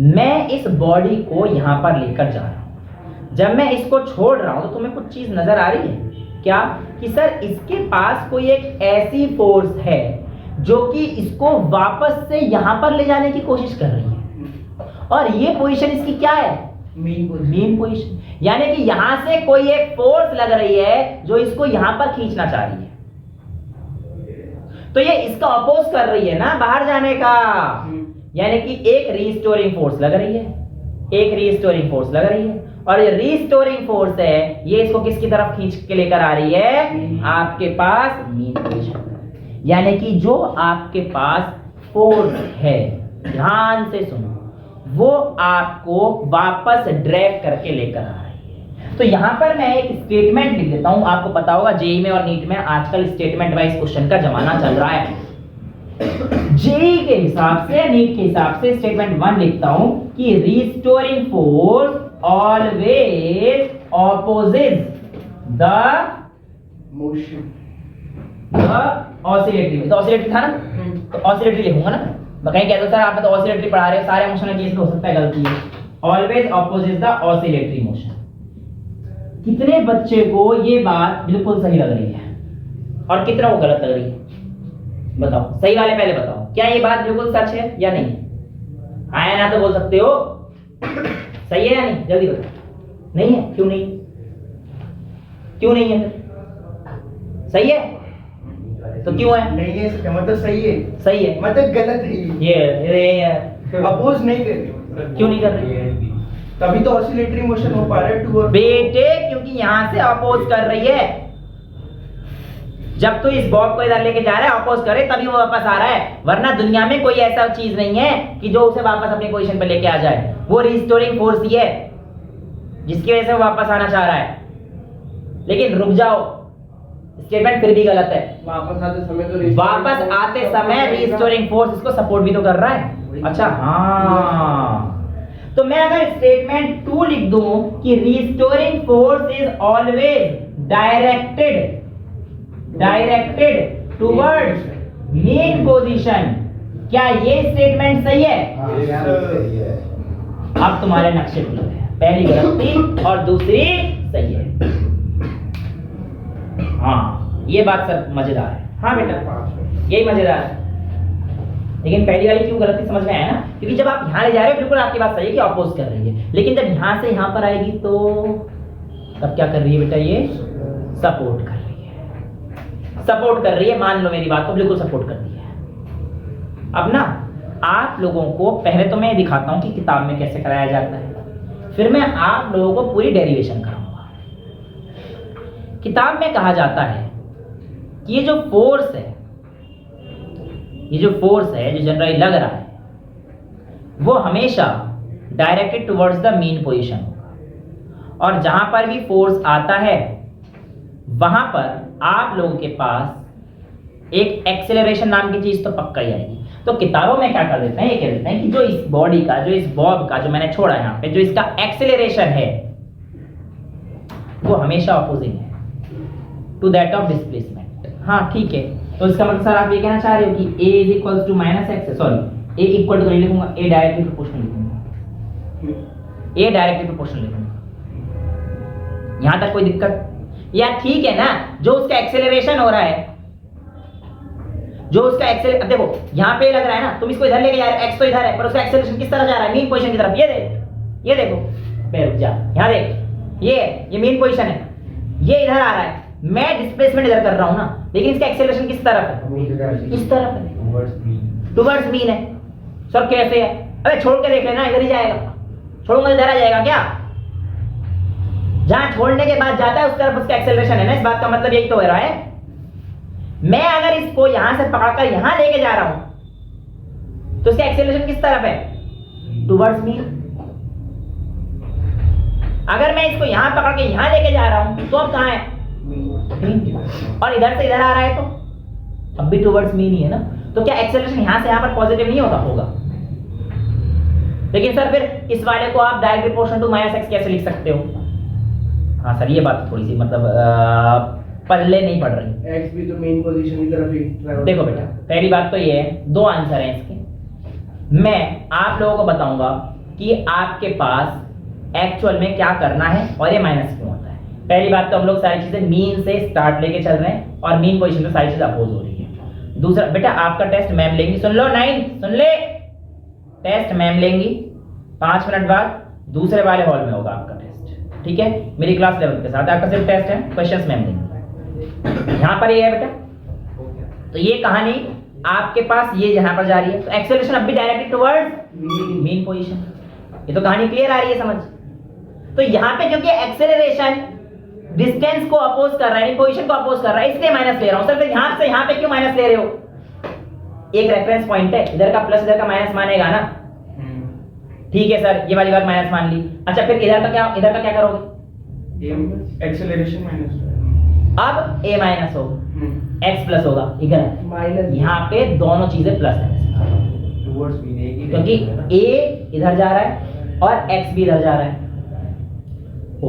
मैं इस बॉडी को यहां पर लेकर जा रहा हूं, जब मैं इसको छोड़ रहा हूं तो तुम्हें कुछ चीज नजर आ रही है क्या, कि सर इसके पास कोई एक ऐसी फोर्स है जो कि इसको वापस से यहां पर ले जाने की कोशिश कर रही है, और ये पोजीशन इसकी क्या है, मेन पोजीशन। यानी कि यहां से कोई एक फोर्स लग रही है जो इसको यहां पर खींचना चाह रही है, तो ये इसका अपोज कर रही है ना बाहर जाने का। यानी कि एक रीस्टोरिंग फोर्स लग रही है, एक रीस्टोरिंग फोर्स लग रही है, और ये रीस्टोरिंग फोर्स है, ये इसको किसकी तरफ खींच के लेकर आ रही है, आपके पास मेन पोजीशन। यानी कि जो आपके पास फोर्स है, ध्यान से सुनो, वो आपको वापस ड्रैग करके लेकर आ रही है। तो यहां पर मैं एक स्टेटमेंट लिख देता हूं, आपको पता होगा जेईई में और नीट में आजकल स्टेटमेंट वाइज क्वेश्चन का जमाना चल रहा है। जेईई के हिसाब से, नीट के हिसाब से स्टेटमेंट 1 लिखता हूं कि restoring force always opposite the motion, oscillatory. तो ऑसिलेटरी था ना, तो ऑसिलेटरी लिखूंगा ना, कहीं कहते हो सर आपने तो ऑसिलेटरी पढ़ा रहे हो, सारे मोशन के केस में हो सकता है गलती है। Always opposite the oscillatory motion. कितने बच्चे को ये बात बिल्कुल सही लग रही है और कितना को गलत लग रही है? बताओ, सही वाले पहले बताओ, क्या ये बात बिल्कुल सच है या नहीं? आया ना तो बोल सकते हो सही है या नहीं, जल्दी बताओ। नहीं है, क्यों नहीं? क्यों नहीं है? सही है तो क्यों है? नहीं है इसका मतलब सही है, सही है मतलब गलत है ये अपोज नहीं कर रही। क्यों नहीं कर रही? तभी तो ऑसिलेटरी मोशन हो पा रहा है टू और बेटे क्योंकि यहां से अपोज कर रही है। जब तू इस बॉब को इधर लेके जा रहा है अपोज करे तभी वो वापस आ रहा है, वरना दुनिया में कोई ऐसा चीज नहीं है कि जो उसे वापस अपनी पोजीशन पे लेके आ जाए। वो रिस्टोरिंग फोर्स ही है जिसकी वजह से वो वापस आना चाह रहा है। लेकिन रुक जाओ, स्टेटमेंट फिर भी गलत है। वापस आते समय तो वापस आते समय रिस्टोरिंग फोर्स इसको सपोर्ट भी तो कर रहा है। अच्छा हाँ, तो मैं अगर स्टेटमेंट 2 लिख दूं कि restoring force is always directed towards main position, क्या ये स्टेटमेंट सही है? अब तुम्हारे नक्शे खुल गए, पहली गलत थी और दूसरी सही है। हाँ ये बात सर मजेदार है। हाँ बेटा यही मजेदार है, लेकिन पहली वाली क्यों गलत थी समझ में आया ना? क्योंकि जब आप यहाँ ले जा रहे हो बिल्कुल आपकी बात सही है कि अपोज कर रही है, लेकिन जब यहाँ से यहाँ पर आएगी तो तब क्या कर रही है बेटा? ये सपोर्ट कर रही है, सपोर्ट कर रही है। मान लो मेरी बात को, बिल्कुल सपोर्ट कर रही है। अब ना आप लोगों को पहले तो मैं दिखाता हूँ कि किताब में कैसे कराया जाता है, फिर मैं आप लोगों को पूरी डेरिवेशन कराऊंगा। किताब में कहा जाता है कि ये जो फोर्स है, ये जो फोर्स है जो जनरली लग रहा है वो हमेशा directed towards the main position होगा, और जहां पर भी फोर्स आता है वहां पर आप लोगों के पास एक एक्सेलरेशन नाम की चीज तो पक्का ही आएगी। तो किताबों में क्या कर देते हैं, ये कह देते हैं कि जो इस बॉडी का, जो इस बॉब का, जो मैंने छोड़ा यहाँ पे, जो इसका एक्सेलरेशन है वो हमेशा अपोजिंग है टू दैट ऑफ डिस्प्लेसमेंट। हाँ ठीक है, तो इसका मतलब सर आप ये कहना चाह रहे हो कि a is equals to minus x, sorry a equal to नहीं लिखूंगा, a डायरेक्टली प्रोपोर्शनल लिखूंगा, a डायरेक्टली प्रोपोर्शनल लिखूंगा। यहां तक कोई दिक्कत? या ठीक है ना, जो उसका एक्सेलरेशन हो रहा है, जो उसका एक्सेल, अब देखो यहां पे लग रहा है ना, तुम इसको इधर लेके जा रहे हो, x तो इधर है पर उसका एक्सेलरेशन किस तरफ जा रहा है? मेन पोजीशन की तरफ। ये देखो बे रुक जा, यहां देख, ये मेन पोजीशन है, ये इधर आ रहा है, मैं डिस्प्लेसमेंट इधर कर रहा हूं ना, लेकिन इसका एक्सेलरेशन किस तरफ है? इस तरफ है, टुवर्ड्स मीन है। सर कैसे है? अरे छोड़ के देख लेना, इधर ही जाएगा, छोड़ूंगा इधर आ जाएगा क्या? जहां छोड़ने के बाद जाता है उस तरफ उसका एक्सेलरेशन है ना, इस बात का मतलब यही तो हो रहा है। मैं अगर इसको यहां से पकड़कर यहां लेके जा रहा हूं तो इसका एक्सेलरेशन किस तरफ है? Towards mean. अगर मैं इसको यहां पकड़ के यहां लेके जा रहा हूं तो अब कहां है? और इधर से इधर आ रहा है तो अब भी टुवर्ड्स मीन ही है ना। तो क्या एक्सेलरेशन यहां से यहां पर पॉजिटिव नहीं होता? होगा। लेकिन सर फिर इस वाले को आप direct proportional to minus x कैसे लिख सकते हो? हाँ सर ये बात थोड़ी सी मतलब पल्ले नहीं पड़ रही। एक्स भी तो मेन पोजीशन की तरफ ही travel देखो कर बेटा, रहा है। पहली बात तो ये है, दो आंसर हैं इसके। मैं आप लोगों को बताऊंगा कि आपके पास एक्चुअल में क्या करना है और ये माइनस क्यों होता है। पहली बात तो हम लोग सारी चीजें मीन से स्टार्ट लेके चल रहे हैं और मीन पोजीशन पे सारी चीजें अपोज हो रही है। दूसरा बेटा, आपका टेस्ट मैम लेंगी, सुन लो 9 सुन ले, टेस्ट मैम लेंगी 5 मिनट बाद दूसरे वाले हॉल में होगा आपका टेस्ट, ठीक है? मेरी क्लास 11 के साथ आपका सिर्फ टेस्ट है, क्वेश्चंस मैम लेंगी। यहां पर ये है बेटा, तो ये कहानी आपके पास ये यहां पर जा रही है, तो एक्सेलरेशन अब भी डायरेक्टेड टुवर्ड्स मेन पोजीशन। ये तो कहानी क्लियर आ रही है समझ? तो यहां पे क्योंकि एक्सेलरेशन डिस्टेंस को अपोज कर रहा है, पोजीशन को अपोज कर रहा है, इसलिए माइनस ले रहा हूं। सर फिर यहां से यहां पे क्यों माइनस ले रहे हो? एक रेफरेंस पॉइंट है, इधर का प्लस इधर का माइनस मानेगा ना। ठीक है सर, ये वाली बात माइनस मान ली। अच्छा फिर इधर का क्या करोगे? एक्सेलरेशन माइनस, अब a माइनस होगा, x प्लस होगा, ठीक है? माइनस यहाँ पे दोनों चीजें प्लस है टुवर्ड्स मीन एक क्योंकि a इधर जा रहा है और x भी इधर जा रहा है। ओ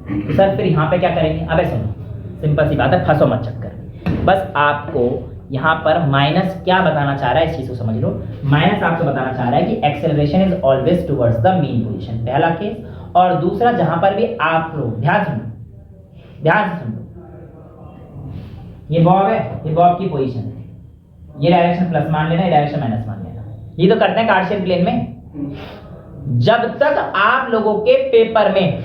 तो सर फिर यहाँ पे क्या करेंगे? अबे सुनो, सिंपल सी बात है, फंसो मत चक्कर। बस आपको यहाँ पर माइनस क्या बताना चाह रहा है, इस चीज को समझ लो। माइनस आपको बताना चाह रहा है कि acceleration is always towards the mean position, पहला केस। और दूसरा, जहां पर भी आप लोग ध्यान से सुन लो, ये बॉब है, ये बॉब की पोजीशन है, ये डायरेक्शन प्लस मान लेना, ये डायरेक्शन माइनस मान लेना। ये तो करते हैं कार्टेशियन प्लेन में। जब तक आप लोगों के पेपर में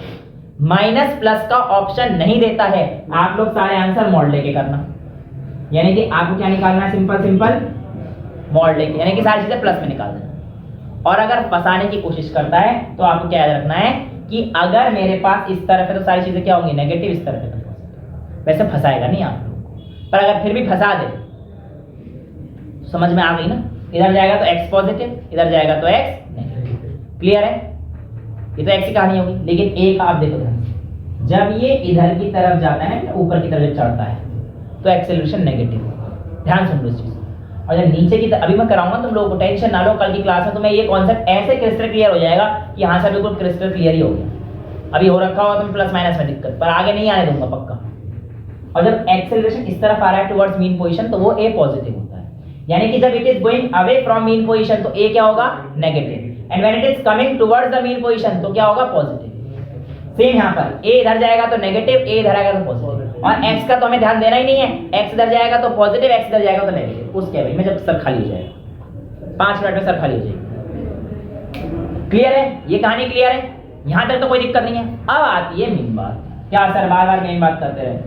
माइनस प्लस का ऑप्शन नहीं देता है, आप लोग सारे आंसर मॉड लेके करना। यानी कि आपको क्या निकालना है, सिंपल मॉड लेके, यानी कि सारी चीजें प्लस में निकाल देना। और अगर फंसाने की कोशिश करता है तो आपको क्या याद रखना है कि अगर मेरे पास इस तरफ है तो सारी चीजें क्या होंगी, नेगेटिव। इस तरफ है तो वैसे फंसाएगा नहीं आप लोगों को, पर अगर फिर भी फंसा दे, समझ में आ गई ना। इधर जाएगा तो x पॉजिटिव, इधर जाएगा तो x नेगेटिव। क्लियर है? ये तो x की कहानी होगी। लेकिन एक आप देखो ध्यान से, जब ये इधर की तरफ जाता है ना, ऊपर की तरफ चढ़ता है, तो एक्सेलरेशन नेगेटिव होगा। ध्यान सुन लो इस चीज को। और जब नीचे की तरफ, अभी मैं कराऊंगा, तुम लोगों को टेंशन ना लो, कल की क्लास में तुम्हें ये कॉन्सेप्ट ऐसे क्रिस्टल क्लियर हो जाएगा कि यहाँ से बिल्कुल क्रिस्टल क्लियर ही हो गया। अभी हो रखा होगा तुम प्लस माइनस में दिक्कत, पर आगे नहीं आने दूंगा पक्का। और जब एक्सेलरेशन इस तरफ आ रहा है टुवर्ड्स मीन पोजीशन, तो वो a पॉजिटिव होता है। यानी कि जब it is going away from mean position तो a क्या होगा, negative. And when it is coming towards the mean position तो क्या होगा, पॉजिटिव। सेम यहाँ पर a इधर जाएगा तो नेगेटिव, a इधर आएगा तो पॉजिटिव। और x का तो हमें ध्यान देना ही नहीं है, x इधर जाएगा तो पॉजिटिव, x इधर जाएगा तो नेगेटिव। उस केबिन में जब सर खाली हो जाएगा, 5 मिनट में सर खाली हो जाएगी। क्लियर है? ये कहानी क्लियर है? यहाँ तक तो कोई दिक्कत नहीं है। अब आती है मेन बात। क्या सर बार बार मेन बात करते रहे?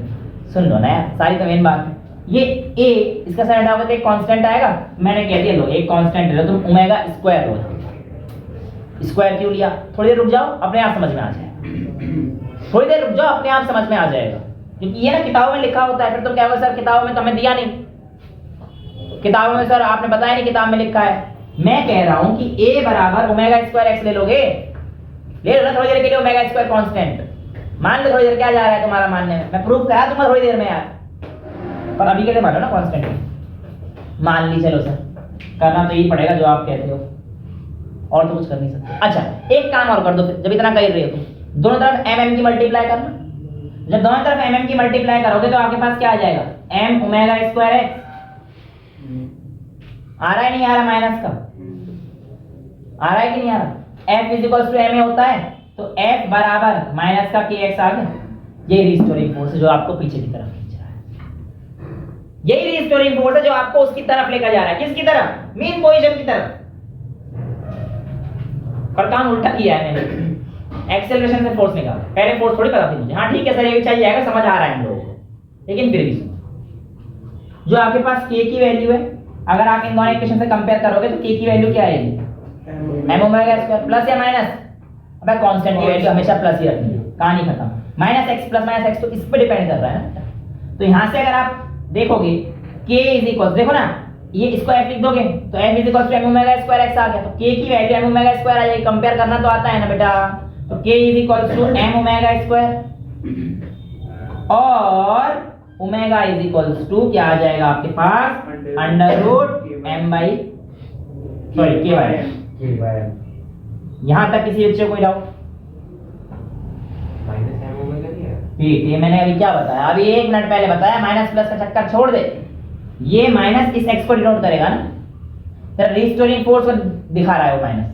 सुन लो ना यार, सारी तो मेन बात है। ये a, इसका साइन हटाओगे तो एक कांस्टेंट आएगा। मैंने कह दिया लो एक कांस्टेंट ले लो, तुम ओमेगा स्क्वायर लो। स्क्वायर क्यों लिया? थोड़ी देर रुक जाओ, अपने आप समझ में आ जाएगा। थोड़ी देर रुक जाओ, अपने आप समझ में आ जाएगा। क्योंकि ये ना किताबों में लिखा होता है, फिर तुम क्या होगा, सर किताबों में तो हमें दिया नहीं। किताबों में सर आपने बताया नहीं, किताब में लिखा है। मैं कह रहा हूं कि a बराबर ओमेगा स्क्वायर x ले लोगे, ले लो ना थोड़ी देर के लिए ओमेगा स्क्वायर कांस्टेंट। मान लो थोड़ी देर, क्या जा रहा है तुम्हारा मानने में, मैं प्रूफ करा दूंगा थोड़ी देर में यार, पर अभी के लिए मान लो ना कांस्टेंट। मान ली, चलो सर करना तो यही पड़ेगा जो आप कहते हो, और तो कुछ कर नहीं सकते। अच्छा एक काम और कर दो फिर, जब इतना कर रहे हो तुम, दोनों तरफ mm की मल्टीप्लाई करना। जब दोनों तरफ mm की मल्टीप्लाई करोगे तो आपके पास क्या आ जाएगा, m ओमेगा स्क्वायर x। आ रहा है नहीं आ रहा माइनस का? आ रहा है कि नहीं आ रहा? f is equal to ma होता है, तो f बराबर माइनस का kx आ गया। ये रिस्टोरिंग फोर्स है जो आपको पीछे की तरफ खींच रहा है। यही रिस्टोरिंग फोर्स है जो आपको उसकी तरफ लेकर जा रहा है। किसकी तरफ? मीन पोजीशन की तरफ। पर काम उल्टा किया है मैंने। एक्सेलरेशन से फोर्स निकाला, पहले फोर्स थोड़ी पता थी मुझे। हाँ ठीक है सर, ये भी चाहिए जाएगा, समझ आ रहा है हम लोगों को। लेकिन फिर भी सुनो, जो आपके पास k की वैल्यू है, अगर आप इन दोनों इक्वेशन से कंपेयर करोगे तो k की वैल्यू क्या आएगी, m ओमेगा स्क्वायर। प्लस या माइनस? अबे कांस्टेंट की वैल्यू हमेशा प्लस ही रखनी है, कहानी खत्म। Minus x plus minus x तो इस पे डिपेंड कर रहा है ना। तो यहां से अगर आप देखोगे k इज इक्वल, देखो ना ये इसको f लिख दोगे तो f is equal to m omega square x आ गया। तो k की वैल्यू m ओमेगा स्क्वायर आ जाएगी। कंपेयर करना तो आता है ना बेटा। तो k is equal to m omega square और ओमेगा इज इक्वल टू क्या आ जाएगा आपके पास, under root m by sorry k by. यहां तक किसी बच्चे को कोई डाउट? ठीक है, मैंने अभी क्या बताया, अभी 1 मिनट पहले बताया। माइनस प्लस का चक्कर छोड़ दे, ये माइनस इस x को डिनोट करेगा ना, फिर रिस्टोरिंग फोर्स को दिखा रहा है वो minus.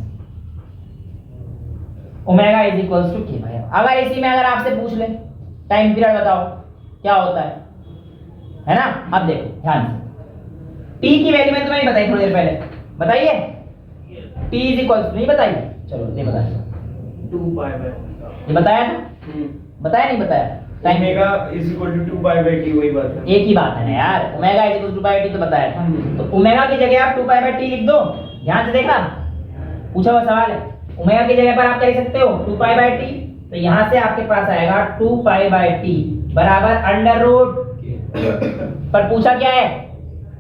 Omega is equals to k by. अगर इसी में अगर आपसे पूछ ले टाइम पीरियड बताओ क्या होता है ना। अब देखो ध्यान से, t की वैल्यू मैंने तुम्हें नहीं बताई थोड़ी देर पहले, बताइए t इज इक्वल्स नहीं बताई? चलो नहीं बताया, 2 पाई बाय ये बताया था, बताया नहीं बताया? Time omega is equal to 2 pi by t, वही बात है। एक ही बात है ना यार, omega is equal to 2 pi by t तो बताया था। तो ओमेगा की जगह आप 2 पाई बाय t लिख दो। ध्यान से देखना, पूछा हुआ सवाल है। ओमेगा की जगह पर आप क्या लिख सकते हो, 2 पाई बाय t। तो यहां से आपके पास आएगा 2 पाई बाय t बराबर अंडर रूट, पर पूछा क्या है,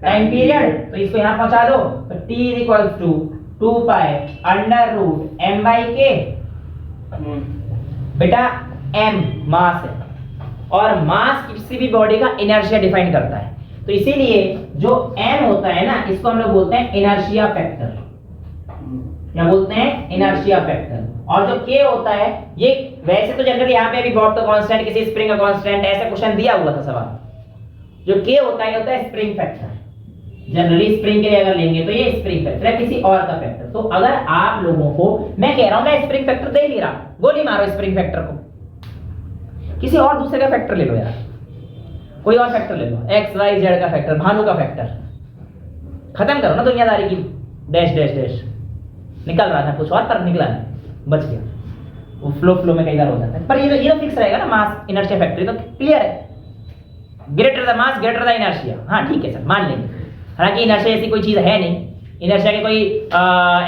टाइम पीरियड। तो इसको यहां पहुंचा दो, तो t is equal to 2 pi under root m by k। बेटा m मास है, और मास किसी भी बॉडी का इनर्शिया डिफाइन करता है। तो इसीलिए जो m होता है ना, इसको हम लोग बोलते हैं इनर्शिया फैक्टर। क्या बोलते हैं? Inertia factor. और जो k होता है, ये वैसे तो जनरली यहाँ पे भी बॉब का कांस्टेंट, किसी स्प्रिंग का कांस्टेंट, ऐसा क्वेश्चन दिया हुआ था सवाल। जो k होता है स्प्रिंग फैक्टर। जनरली स्प्रिंग के लिए अगर लेंगे तो ये स्प्रिंग फैक्टर है किसी और का फैक्टर। तो अगर आप लोगों को मैं कह रहा हूं मैं स्प्रिंग फैक्टर दे नहीं रहा, गोली मारो स्प्रिंग फैक्टर को, किसी और दूसरे का फैक्टर ले लो यार, कोई और फैक्टर ले लो, एक्स वाई जेड का फैक्टर, भानु का फैक्टर, खत्म करो ना दुनियादारी की डैश डैश डैश। निकल रहा था कुछ और पर निकला नहीं, बच गया। वो फ्लो में कई बार हो जाता है, पर ये तो फिक्स रहेगा ना, मास इनर्शिया फैक्टर तो क्लियर है, greater the mass greater the inertia. हाँ ठीक है सर, मान लेंगे। हालांकि इनर्शिया ऐसी कोई चीज है नहीं, इनर्शिया की कोई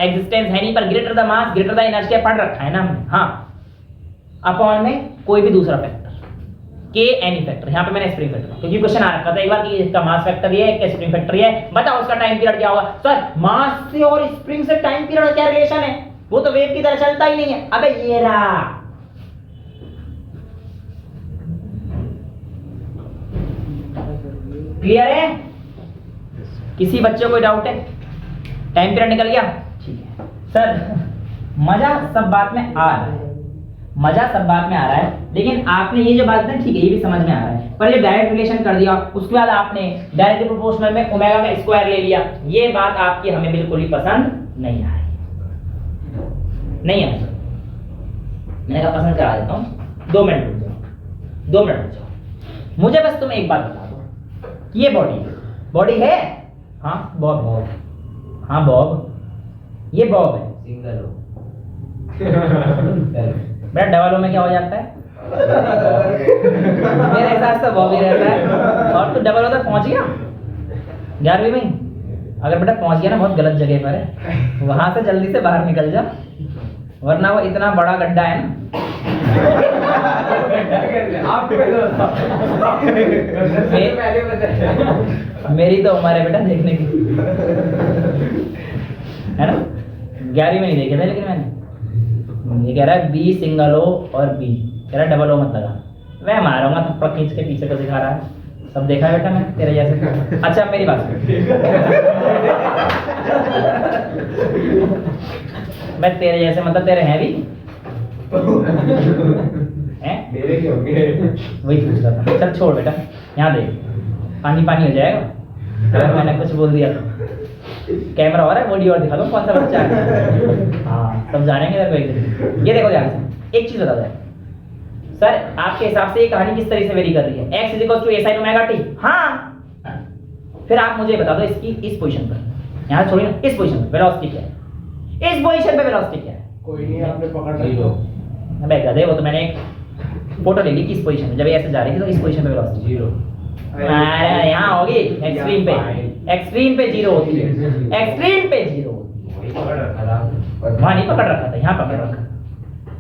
एग्जिस्टेंस है नहीं, पर greater the mass greater the inertia पढ़ रखा है ना हमने। हाँ, अपॉन में कोई भी दूसरा फैक्टर, के एनी फैक्टर, यहाँ पे मैंने स्प्रिंग फैक्टर, क्योंकि क्वेश्चन आ रखा था एक बार कि इसका मास फैक्टर ये है, इसका स्प्रिंग फैक्टर ये है, बताओ उसका टाइम पीरियड क्या होगा। सर मास से और स्प्रिंग से टाइम पीरियड का क्या रिलेशन है, वो तो वेव की तरह चलता ही नहीं है। अबे ये रहा, क्लियर है? किसी बच्चे को डाउट है? टाइम पीरियड निकल गया? ठीक है सर, मजा सब बात में आ रहा है, मजा सब बात में आ रहा है, लेकिन आपने ये जो बात है ठीक है, ये भी समझ में आ रहा है, पर ये डायरेक्ट रिलेशन कर दिया, उसके बाद आपने डायरेक्टली प्रोपोर्शनल में ओमेगा का स्क्वायर ले लिया, ये बात आपकी हमें बिल्कुल ही पसंद नहीं आई, नहीं आई। मैंने कहा पसंद करा देता हूँ, 2 मिनट रुक जाओ, 2 मिनट रुक जाओ, मुझे बस तुम एक बात बता दो कि ये बॉडी है? हाँ बॉब, हाँ बॉब, ये बॉब है, सिंगल हो बेटा, डबल ओ में क्या हो जाता है? मेरे हिसाब से बॉब ही रहता है, और तू डबल ओ तक पहुंच गया 11वीं में। अगर बेटा पहुंच गया ना, बहुत गलत जगह पर है, वहां से जल्दी से बाहर निकल जा, वरना वो इतना बड़ा गड्ढा है ना। मेरी तो उम्र है बेटा देखने की, है ना? 11वीं में नहीं देखे थे, लेकिन मैंने ये कह रहा है बी सिंगल ओ और बी, कह रहा है डबल ओ मत लगा, मैं मारूंगा थप्पड़ खींच के, पीछे को दिखा रहा है, सब देखा है बेटा मैंने तेरे जैसे। अच्छा मेरी बात मैं तेरे जैसे मतलब तेरे हैं भी हैं? मेरे क्यों होंगे? वही पूछ रहा था। चल छोड़ बेटा, यहाँ देख, पानी पानी हो जाएगा अगर मैंने कुछ बोल दिया तो। कैमरा और है, बॉडी और दिखा दो कौन सा बच्चा है। हाँ सब जानेंगे तेरे को एक दिन। ये देखो ध्यान से, एक चीज बता दे सर, आपके हिसाब से ये कहानी किस तरह से वेरी कर रही है? x = a sin omega t। हाँ, फिर आप मुझे बता दो इसकी इस पोजीशन पर, यहाँ छोड़िए ना, इस पोजीशन पर वेलोसिटी क्या है? इस पोजीशन पे वेलोसिटी क्या है? कोई नहीं, आपने पकड़ लिया। अबे गधे, वो तो मैंने एक फोटो ले ली कि इस पोजीशन में जब ये ऐसे जा रही थी तो इस पोजीशन पे वेलोसिटी 0। अरे यहाँ होगी एक्सट्रीम पे, एक्सट्रीम पे 0 होती है, एक्सट्रीम पे 0 होती है। वहाँ नहीं पकड़ रखा था, यहाँ पकड़ रखा,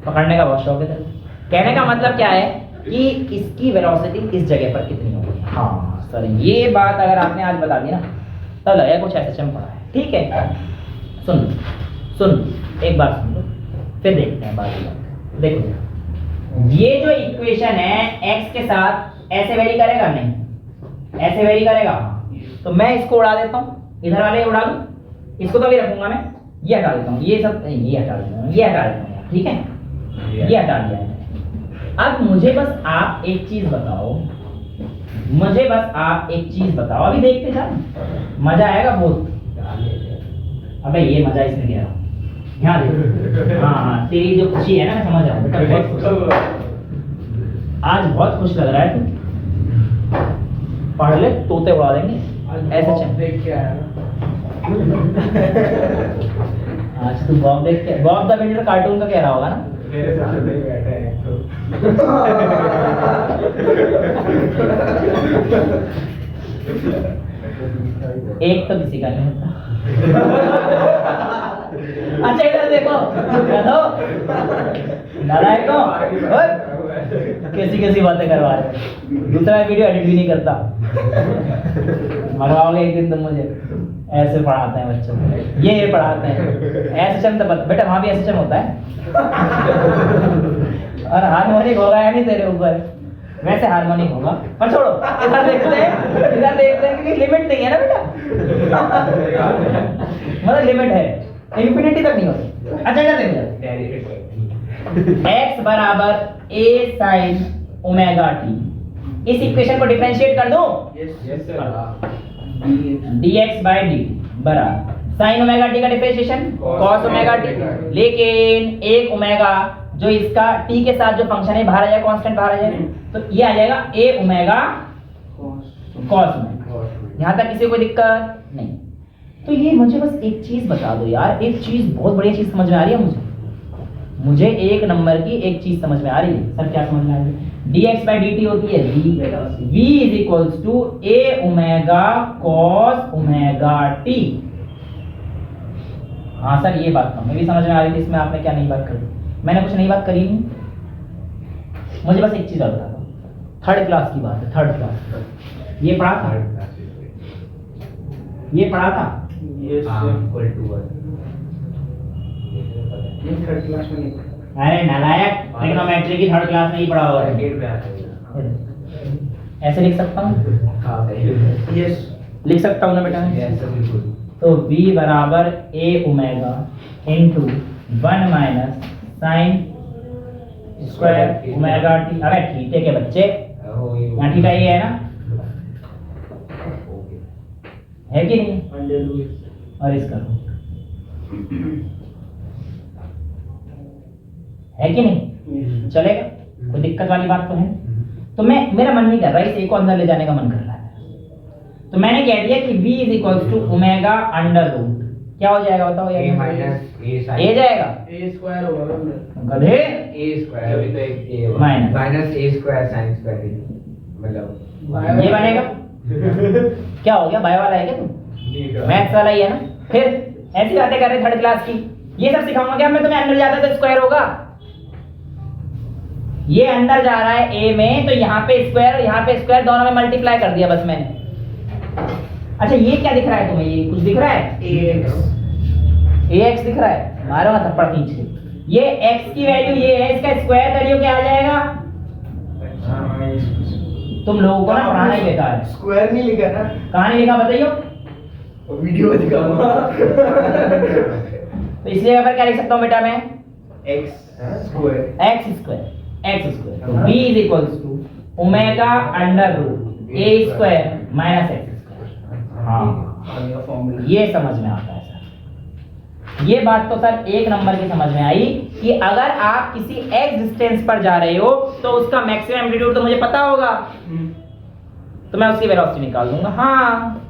पकड़ने का बहुत शौक है तेरे। कहने का मतलब क्या है कि इसकी वेलोसिटी इस जगह पर कितनी होगी। हाँ सर, ये बात अगर आपने आज बता दी ना, तब लगेगा कुछ ऐसा चम पड़ा है। ठीक है, सुन एक बार सुन लो, फिर देखते हैं बात। देखो ये जो इक्वेशन है x के साथ ऐसे वेरी करेगा, नहीं ऐसे वेरी करेगा, तो मैं इसको उड़ा देता हूँ, इधर वाले उड़ा दूँ, इसको तो अभी रखूंगा मैं, ये हटा देता हूँ, ये सब नहीं, ये हटा देता हूँ, ये हटा देता हूँ, ठीक है, ये हटा दिया है। अब मुझे बस आप एक चीज बताओ, मुझे बस आप एक चीज बताओ, अभी देखते जा, मजा आएगा बहुत। अबे ये मजा इसमें कह रहा हूँ, ध्यान दे। हाँ तेरी जो खुशी है ना, मैं समझ रहा हूँ बेटा, बहुत खुश, आज बहुत खुश लग रहा है तू। पढ़ ले, तोते उड़ा देंगे ऐसे। चल देख के आया ना, आज तू बॉब देख के, बॉब द बिल्डर कार्टून का कह रहा होगा ना। मेरे साथ नहीं बैठा है तो। एक तो किसी का नहीं होता। अच्छा इधर देखो, नालायकों, कैसी बातें करवा रहे हो। दूसरा वीडियो एडिट भी नहीं करता, मंगवाओगे एक दिन तुम मुझे। ऐसे पढ़ाते हैं बच्चों को, ये पढ़ाते हैं ऐसे चम, तो बेटा वहां भी ऐसे चम होता है। और हार्मोनिक होगा या नहीं तेरे ऊपर? वैसे हार्मोनिक होगा, पर छोड़ो, इधर देखते हैं क्योंकि लिमिट नहीं है ना बेटा। मतलब लिमिट है, इंफिनिटी तक नहीं होती। अच्छा इधर देखो, x = a sin omega t, इस इक्वेशन को डिफरेंशिएट कर दो। Yes sir. dx by dt बराबर sin ओमेगा t का डिफरेंशिएशन cos ओमेगा t, लेकिन एक ओमेगा जो इसका t के साथ जो फंक्शन है बाहर आ जाएगा, कांस्टेंट बाहर आ जाएगा, तो ये आ जाएगा a ओमेगा cos ओमेगा। यहाँ तक किसी को कोई दिक्कत नहीं? तो ये मुझे बस एक चीज बता दो यार, एक चीज बहुत बढ़िया चीज समझ में आ रही है मुझे एक नंबर की एक चीज समझ में आ रही है। सर क्या समझ में आ रही है? dx by dt होती है v is equals to a omega cos omega t। हाँ सर ये बात हमें भी समझ में आ रही थी, इसमें आपने क्या नई बात करी? मैंने कुछ नई बात करी नहीं। मुझे बस एक चीज और बता दो, थर्ड क्लास की बात है, थर्ड क्लास ये पढ़ा था, ये पढ़ा था इक्वल टू 1 ये थर्ड क्लास में नहीं पढ़ा। अरे नालायक, ट्रिग्नोमेट्री की थर्ड क्लास में ही पढ़ा होगा। ऐसे लिख सकता हूँ? यस लिख सकता हूँ ना बेटा? तो v बराबर a omega into 1 minus sine square omega t। अरे थीटा के बच्चे, यहाँ थीटा ये है ना, है कि नहीं? और इसका है कि नहीं? चलेगा? कोई दिक्कत वाली बात तो है? तो मेरा मन नहीं कर रहा इस a को अंदर ले जाने का मन कर रहा है, तो मैंने कह दिया कि v is equal to omega under root, क्या हो जाएगा बताओ यार? a माइनस a a जाएगा, ए स्क्वायर होगा गधे, a स्क्वायर अभी तो एक a minus minus a square sin square मतलब ये बनेगा। क्या हो गया, बायो वाला है क्या तुम? मैथ्स वाला ही है ना? फिर ऐसी बातें कर रहे थर्ड क्लास की, ये सब सिखाऊंगा क्या मैं तुम्हें? अंदर जाता तो स्क्वायर होगा, ये अंदर जा रहा है a में, तो यहाँ पे स्क्वायर यहाँ पे स्क्वायर, दोनों में मल्टीप्लाई कर दिया बस मैंने। अच्छा ये क्या दिख रहा है तुम्हें? ये कुछ दिख रहा है? ax दिख रहा है? मारूंगा थप्पड़ खींच के। ये x की वैल्यू ये है, इसका स्क्वायर करियो क्या आ जाएगा? तुम लोगों को ना पढ़ाना ही बेकार है। स्क्वायर नहीं लिखा ना, कहाँ नहीं लिखा बताइयो? वीडियो में दिखाऊंगा। तो इसलिए यहाँ पर क्या लिख सकता हूँ बेटा मैं? x स्क्वायर x स्क्वायर तो v is equals to omega under root a square minus x square. हाँ ये समझ में आता है सर, ये बात तो सर एक नंबर की समझ में आई कि अगर आप किसी x डिस्टेंस पर जा रहे हो तो उसका मैक्सिमम एम्पलीट्यूड तो मुझे पता होगा, तो मैं उसकी वेलोसिटी निकाल दूंगा। हाँ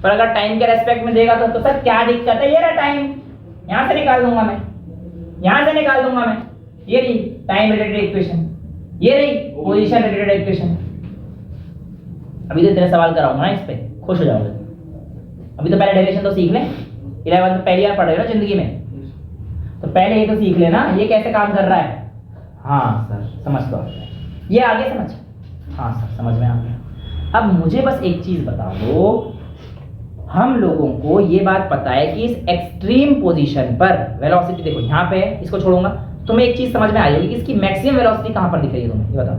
पर अगर टाइम के रेस्पेक्ट में देगा तो सर क्या दिक्कत है? ये रहा टाइम, यहां से निकाल दूंगा मैं, यहां से निकाल दूंगा मैं। ये रही टाइम रिलेटेड इक्वेशन, ये रही पोजीशन रिलेटेड इक्वेशन। अभी तो तेरा सवाल कराऊंगा ना इस पे, खुश हो जाओगे। अभी तो पहले डेरिवेशन तो सीख ले, 11 तो पहली बार पढ़ रहे हो ना जिंदगी में, तो पहले ये तो सीख लेना ये कैसे काम कर रहा है। हाँ सर समझ तो ये आगे समझ, हाँ सर समझ में आ गया। अब मुझे बस एक चीज बता दो, हम लोगों को ये बात पता है कि इस एक्सट्रीम पोजीशन पर वेलोसिटी, देखो यहाँ पे इसको छोड़ूंगा, तुम्हें एक चीज समझ में आ जाएगी कि इसकी मैक्सिमम वेलोसिटी कहाँ पर दिख रही है तुम्हें, ये बताओ।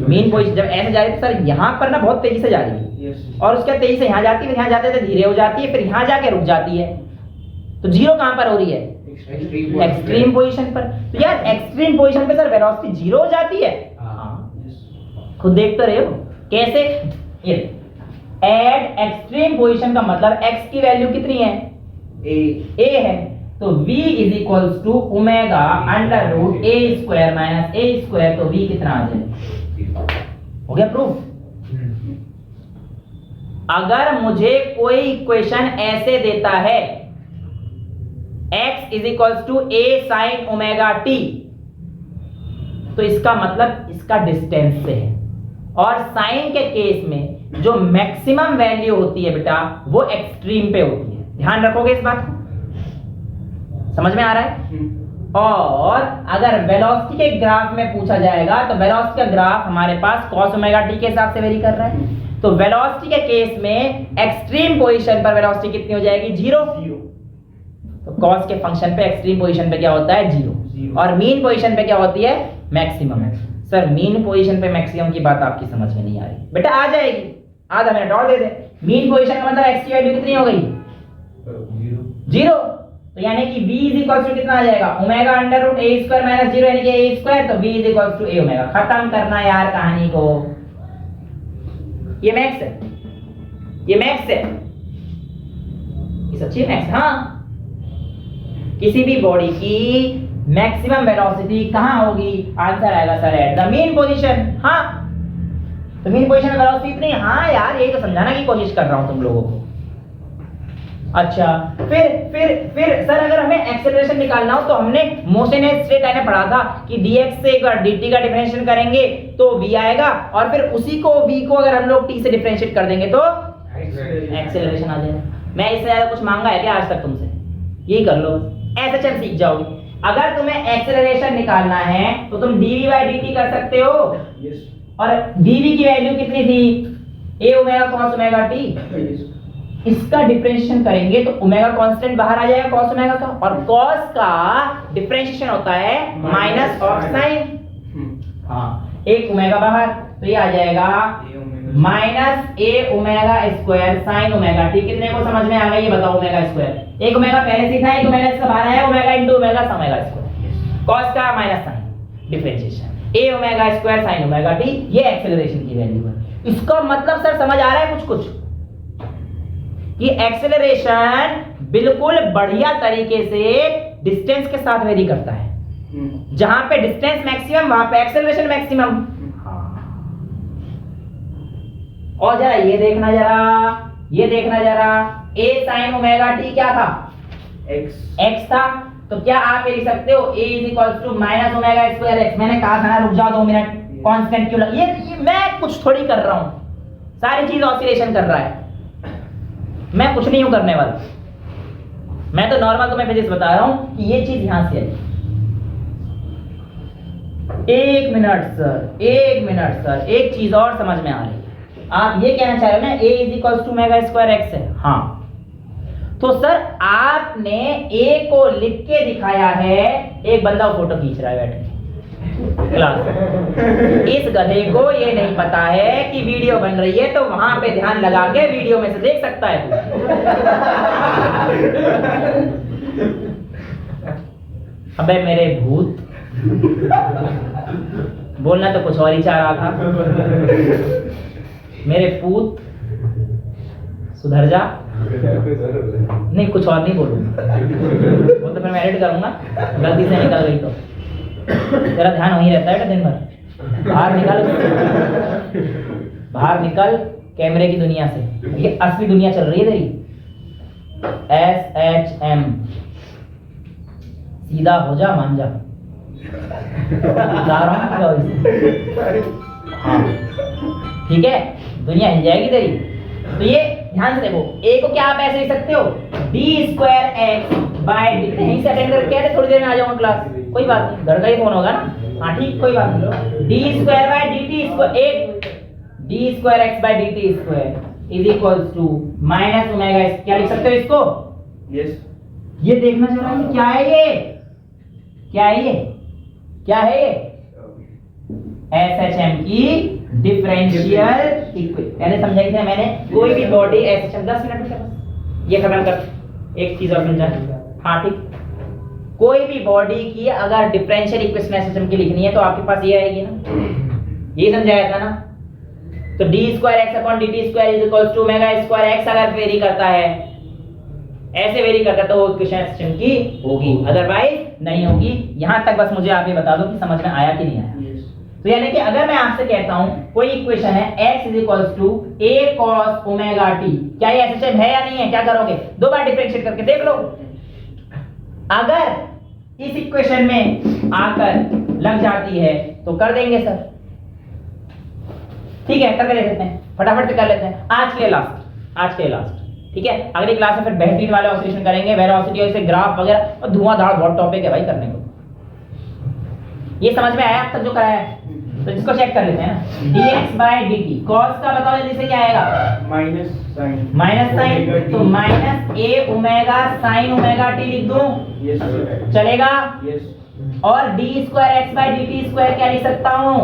मेन पोजीशन जब ऐसे जा रही है तो सर यहाँ पर ना बहुत तेजी से जा रही है, और उसके तेजी से यहाँ जाती है, फिर यहाँ जाते धीरे हो जाती है, फिर यहाँ जाके रुक जाती है। तो जीरो कहाँ पर हो रही है? एक्सट्रीम पोजीशन पर। तो यार एक्सट्रीम पोजीशन पे सर वेलोसिटी जीरो हो जाती है। खुद देखते रहे हो कैसे। ये एट एक्सट्रीम पोजीशन का मतलब x की वैल्यू कितनी है? a है, तो v is equals to omega under root a square minus a square, तो v कितना आ जाएगा? हो गया प्रूफ। अगर मुझे कोई इक्वेशन ऐसे देता है x is equals to a sine omega t, तो इसका मतलब इसका डिस्टेंस से है, और साइन के केस में जो मैक्सिमम वैल्यू होती है बेटा वो एक्सट्रीम पे होती है। ध्यान रखोगे इस बात को, समझ में आ रहा है? और अगर वेलोसिटी के ग्राफ में पूछा जाएगा तो वेलोसिटी का ग्राफ हमारे पास cos ओमेगा t के हिसाब से वेरी कर रहा है, तो वेलोसिटी के केस में एक्सट्रीम पोजीशन पर वेलोसिटी कितनी हो जाएगी? जीरो। तो cos के फंक्शन पे एक्सट्रीम पोजीशन पे क्या होता है? जीरो। और मीन पोजीशन पे क्या होती है? मैक्सिमम। सर मीन पोजीशन पे मैक्सिमम की बात आपकी समझ में नहीं आ रही बेटा, आ जाएगी, आधा मिनट और दे दे। मीन पोजीशन का मतलब x की वैल्यू कितनी हो गई? जीरो। तो यानी कि v इज इक्वल्स टू कितना आ जाएगा? Omega under root a square minus zero, यानी कि a स्क्वायर, तो v is equals to a omega. खत्म करना यार कहानी को, ये मैक्स है, ये मैक्स है, ये सच्ची मैक्स। हाँ, किसी भी बॉडी की मैक्सिमम वेलोसिटी कहाँ होगी? आंसर आएगा sir at the mean position. हाँ, तो मीन पोजीशन में वेलोसिटी इतनी। हाँ यार, यही तो समझाने की कोशिश कर रहा हूं तुम लोगों को। अच्छा, फिर सर अगर हमें एक्सेलरेशन निकालना हो तो हमने मोशन एज स्टेट ने पढ़ा था कि dx से एक बार dt का डिफरेंशिएशन करेंगे तो v आएगा, और फिर उसी को v को अगर हम लोग t से डिफरेंशिएट कर देंगे तो एक्सेलरेशन आ जाएगा। मैं इससे ज्यादा कुछ मांगा है क्या आज तक तुमसे? यही कर लो, ऐसे चल सीख जाओगे। अगर तुम्हें एक्सेलरेशन निकालना है तो तुम dv/dt कर सकते हो। और dv की वैल्यू कितनी थी? a omega cos omega t। इसका डिफरेंशिएशन करेंगे तो ओमेगा कांस्टेंट बाहर आ जाएगा cos ओमेगा का, और cos का डिफरेंशिएशन होता है माइनस ऑफ sin। हाँ, एक ओमेगा बाहर, तो ये आ जाएगा minus a omega square sin omega t। कितने को समझ में आ गया ये बताओ? ओमेगा स्क्वायर, एक ओमेगा पहले से था, एक ओमेगा इसका बाहर आया, omega into omega omega square, cos का minus sin differentiation a omega square sin omega t। ये एक्सेलरेशन की वैल्यू है। इसका मतलब सर समझ आ रहा है कुछ कि एक्सेलरेशन बिल्कुल बढ़िया तरीके से डिस्टेंस के साथ वेरी करता है। जहां पे डिस्टेंस मैक्सिमम वहां पे एक्सेलरेशन मैक्सिमम। और जरा ये देखना जरा a sin ओमेगा t क्या था? x था। तो क्या आप ये लिख सकते हो a = minus omega square x? मैंने कहा था ना, रुक जाओ 2 मिनट, कांस्टेंट क्यों ये मैं कुछ थोड़ी कर रहा हूं, सारी चीज ऑसिलेशन कर रहा है, मैं कुछ नहीं हूं करने वाला। मैं तो नॉर्मल तुम्हें फिजिक्स बता रहा हूं कि ये चीज यहां से आई। एक मिनट सर, एक चीज और समझ में आ रही है। आप ये कहना चाह रहे हो ना a = ओमेगा स्क्वायर x है। हाँ, तो सर आपने a को लिख के दिखाया है, एक बंदा फोटो खींच रहा है बैठ के क्लास। इस गधे को ये नहीं पता है कि वीडियो बन रही है, तो वहां पे ध्यान लगा के वीडियो में से देख सकता है। अबे मेरे भूत, बोलना तो कुछ और ही चाह रहा था। मेरे पूत, सुधर जा। नहीं, कुछ और नहीं बोलूंगा, वो तो फिर मैं एडिट करूंगा, गलती से निकल गई तो। तेरा ध्यान वहीं रहता है दिन भर। बाहर निकल कैमरे की दुनिया से, ये असली दुनिया चल रही है तेरी। SHM, सीधा हो जा, मान जा। हाँ, ठीक है, दुनिया हिल जाएगी तेरी। तो ये ध्यान से देखो, a को क्या आप ऐसे लिख सकते हो? d²x/dt। यहीं से अटेंड करके कहते थोड़ी देर में आ जाऊंगा क्लास, कोई बात नहीं, घर का ही फोन होगा ना। हाँ ठीक, कोई बात नहीं। d²/dt² माइनस ओमेगा, क्या लिख सकते हो इसको? ये देखना चाह रहा हूं क्या है ये? SHM की डिफरेंशियल इक्वेशन पहले समझाई थी मैंने। कोई भी बॉडी SHM 10 मिनट में बस ये खत्म कर। एक चीज और समझा। हाँ ठीक, कोई भी बॉडी की अगर डिफरेंशियल इक्वेशन SHM की लिखनी है तो आपके पास ये आएगी ना, ये समझाया था ना। तो d²x/dt² ओमेगा स्क्वायर x अगर वेरी करता है, ऐसे वेरी करता है, तो वो इक्वेशन SHM की होगी, अदरवाइज नहीं होगी। यहां तक बस मुझे आप ये बता दो कि समझ में आया कि नहीं आया। तो यानी कि अगर मैं आपसे कहता हूं कोई इक्वेशन है x = a cos omega t, क्या ये SHM है या नहीं है? क्या करोगे? दो बार डिफरेंशिएट करके देख लो। अगर इस इक्वेशन में आकर लग जाती है तो कर देंगे सर, ठीक है, करके देख लेते हैं, फटाफट से कर लेते हैं। आज के लास्ट, ठीक है। अगली क्लास में फिर बेहतरीन वाले ऑसिलेशन करेंगे, वेलोसिटी और इसे ग्राफ वगैरह, और धुआंधार बहुत टॉपिक है भाई करने को। ये समझ में आया अब तक जो कराया है? तो इसको चेक कर लेते हैं ना। dx/dt cos का बताओ जल्दी से क्या आएगा? माइनस साइन, तो minus a omega sin omega t लिख दूं? चलेगा। और d²x/dt² क्या लिख सकता हूं?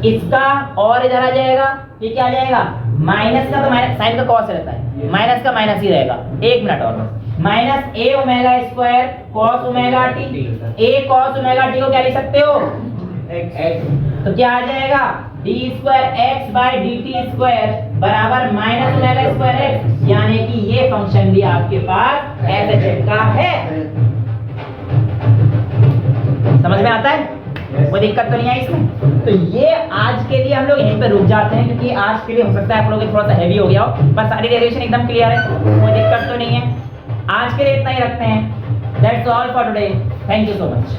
इसका, और इधर आ जाएगा, ये क्या आ जाएगा? माइनस का, तो माइनस साइन का cos रहता है, माइनस का माइनस ही रहेगा। एक मिनट और, minus a omega square cos omega t। a cos omega t को क्या लिख सकते हो? x तो क्या आ जाएगा D square x by D T square बराबर माइनस एल स्क्वायर एक्स, यानी कि ये फंक्शन भी आपके पास एलएचएफ का है। समझ में आता है? कोई दिक्कत तो नहीं है इसमें? तो ये आज के लिए हम लोग यहीं पे रुक जाते हैं, क्योंकि आज के लिए हो सकता है आप लोगों के थोड़ा सा हैवी हो गया हो, पर सारी डेरिवेशन एकदम क्लियर है, कोई दिक्कत तो नहीं है। आज के लिए इतना ही रखते हैं। That's all for today. Thank you so much.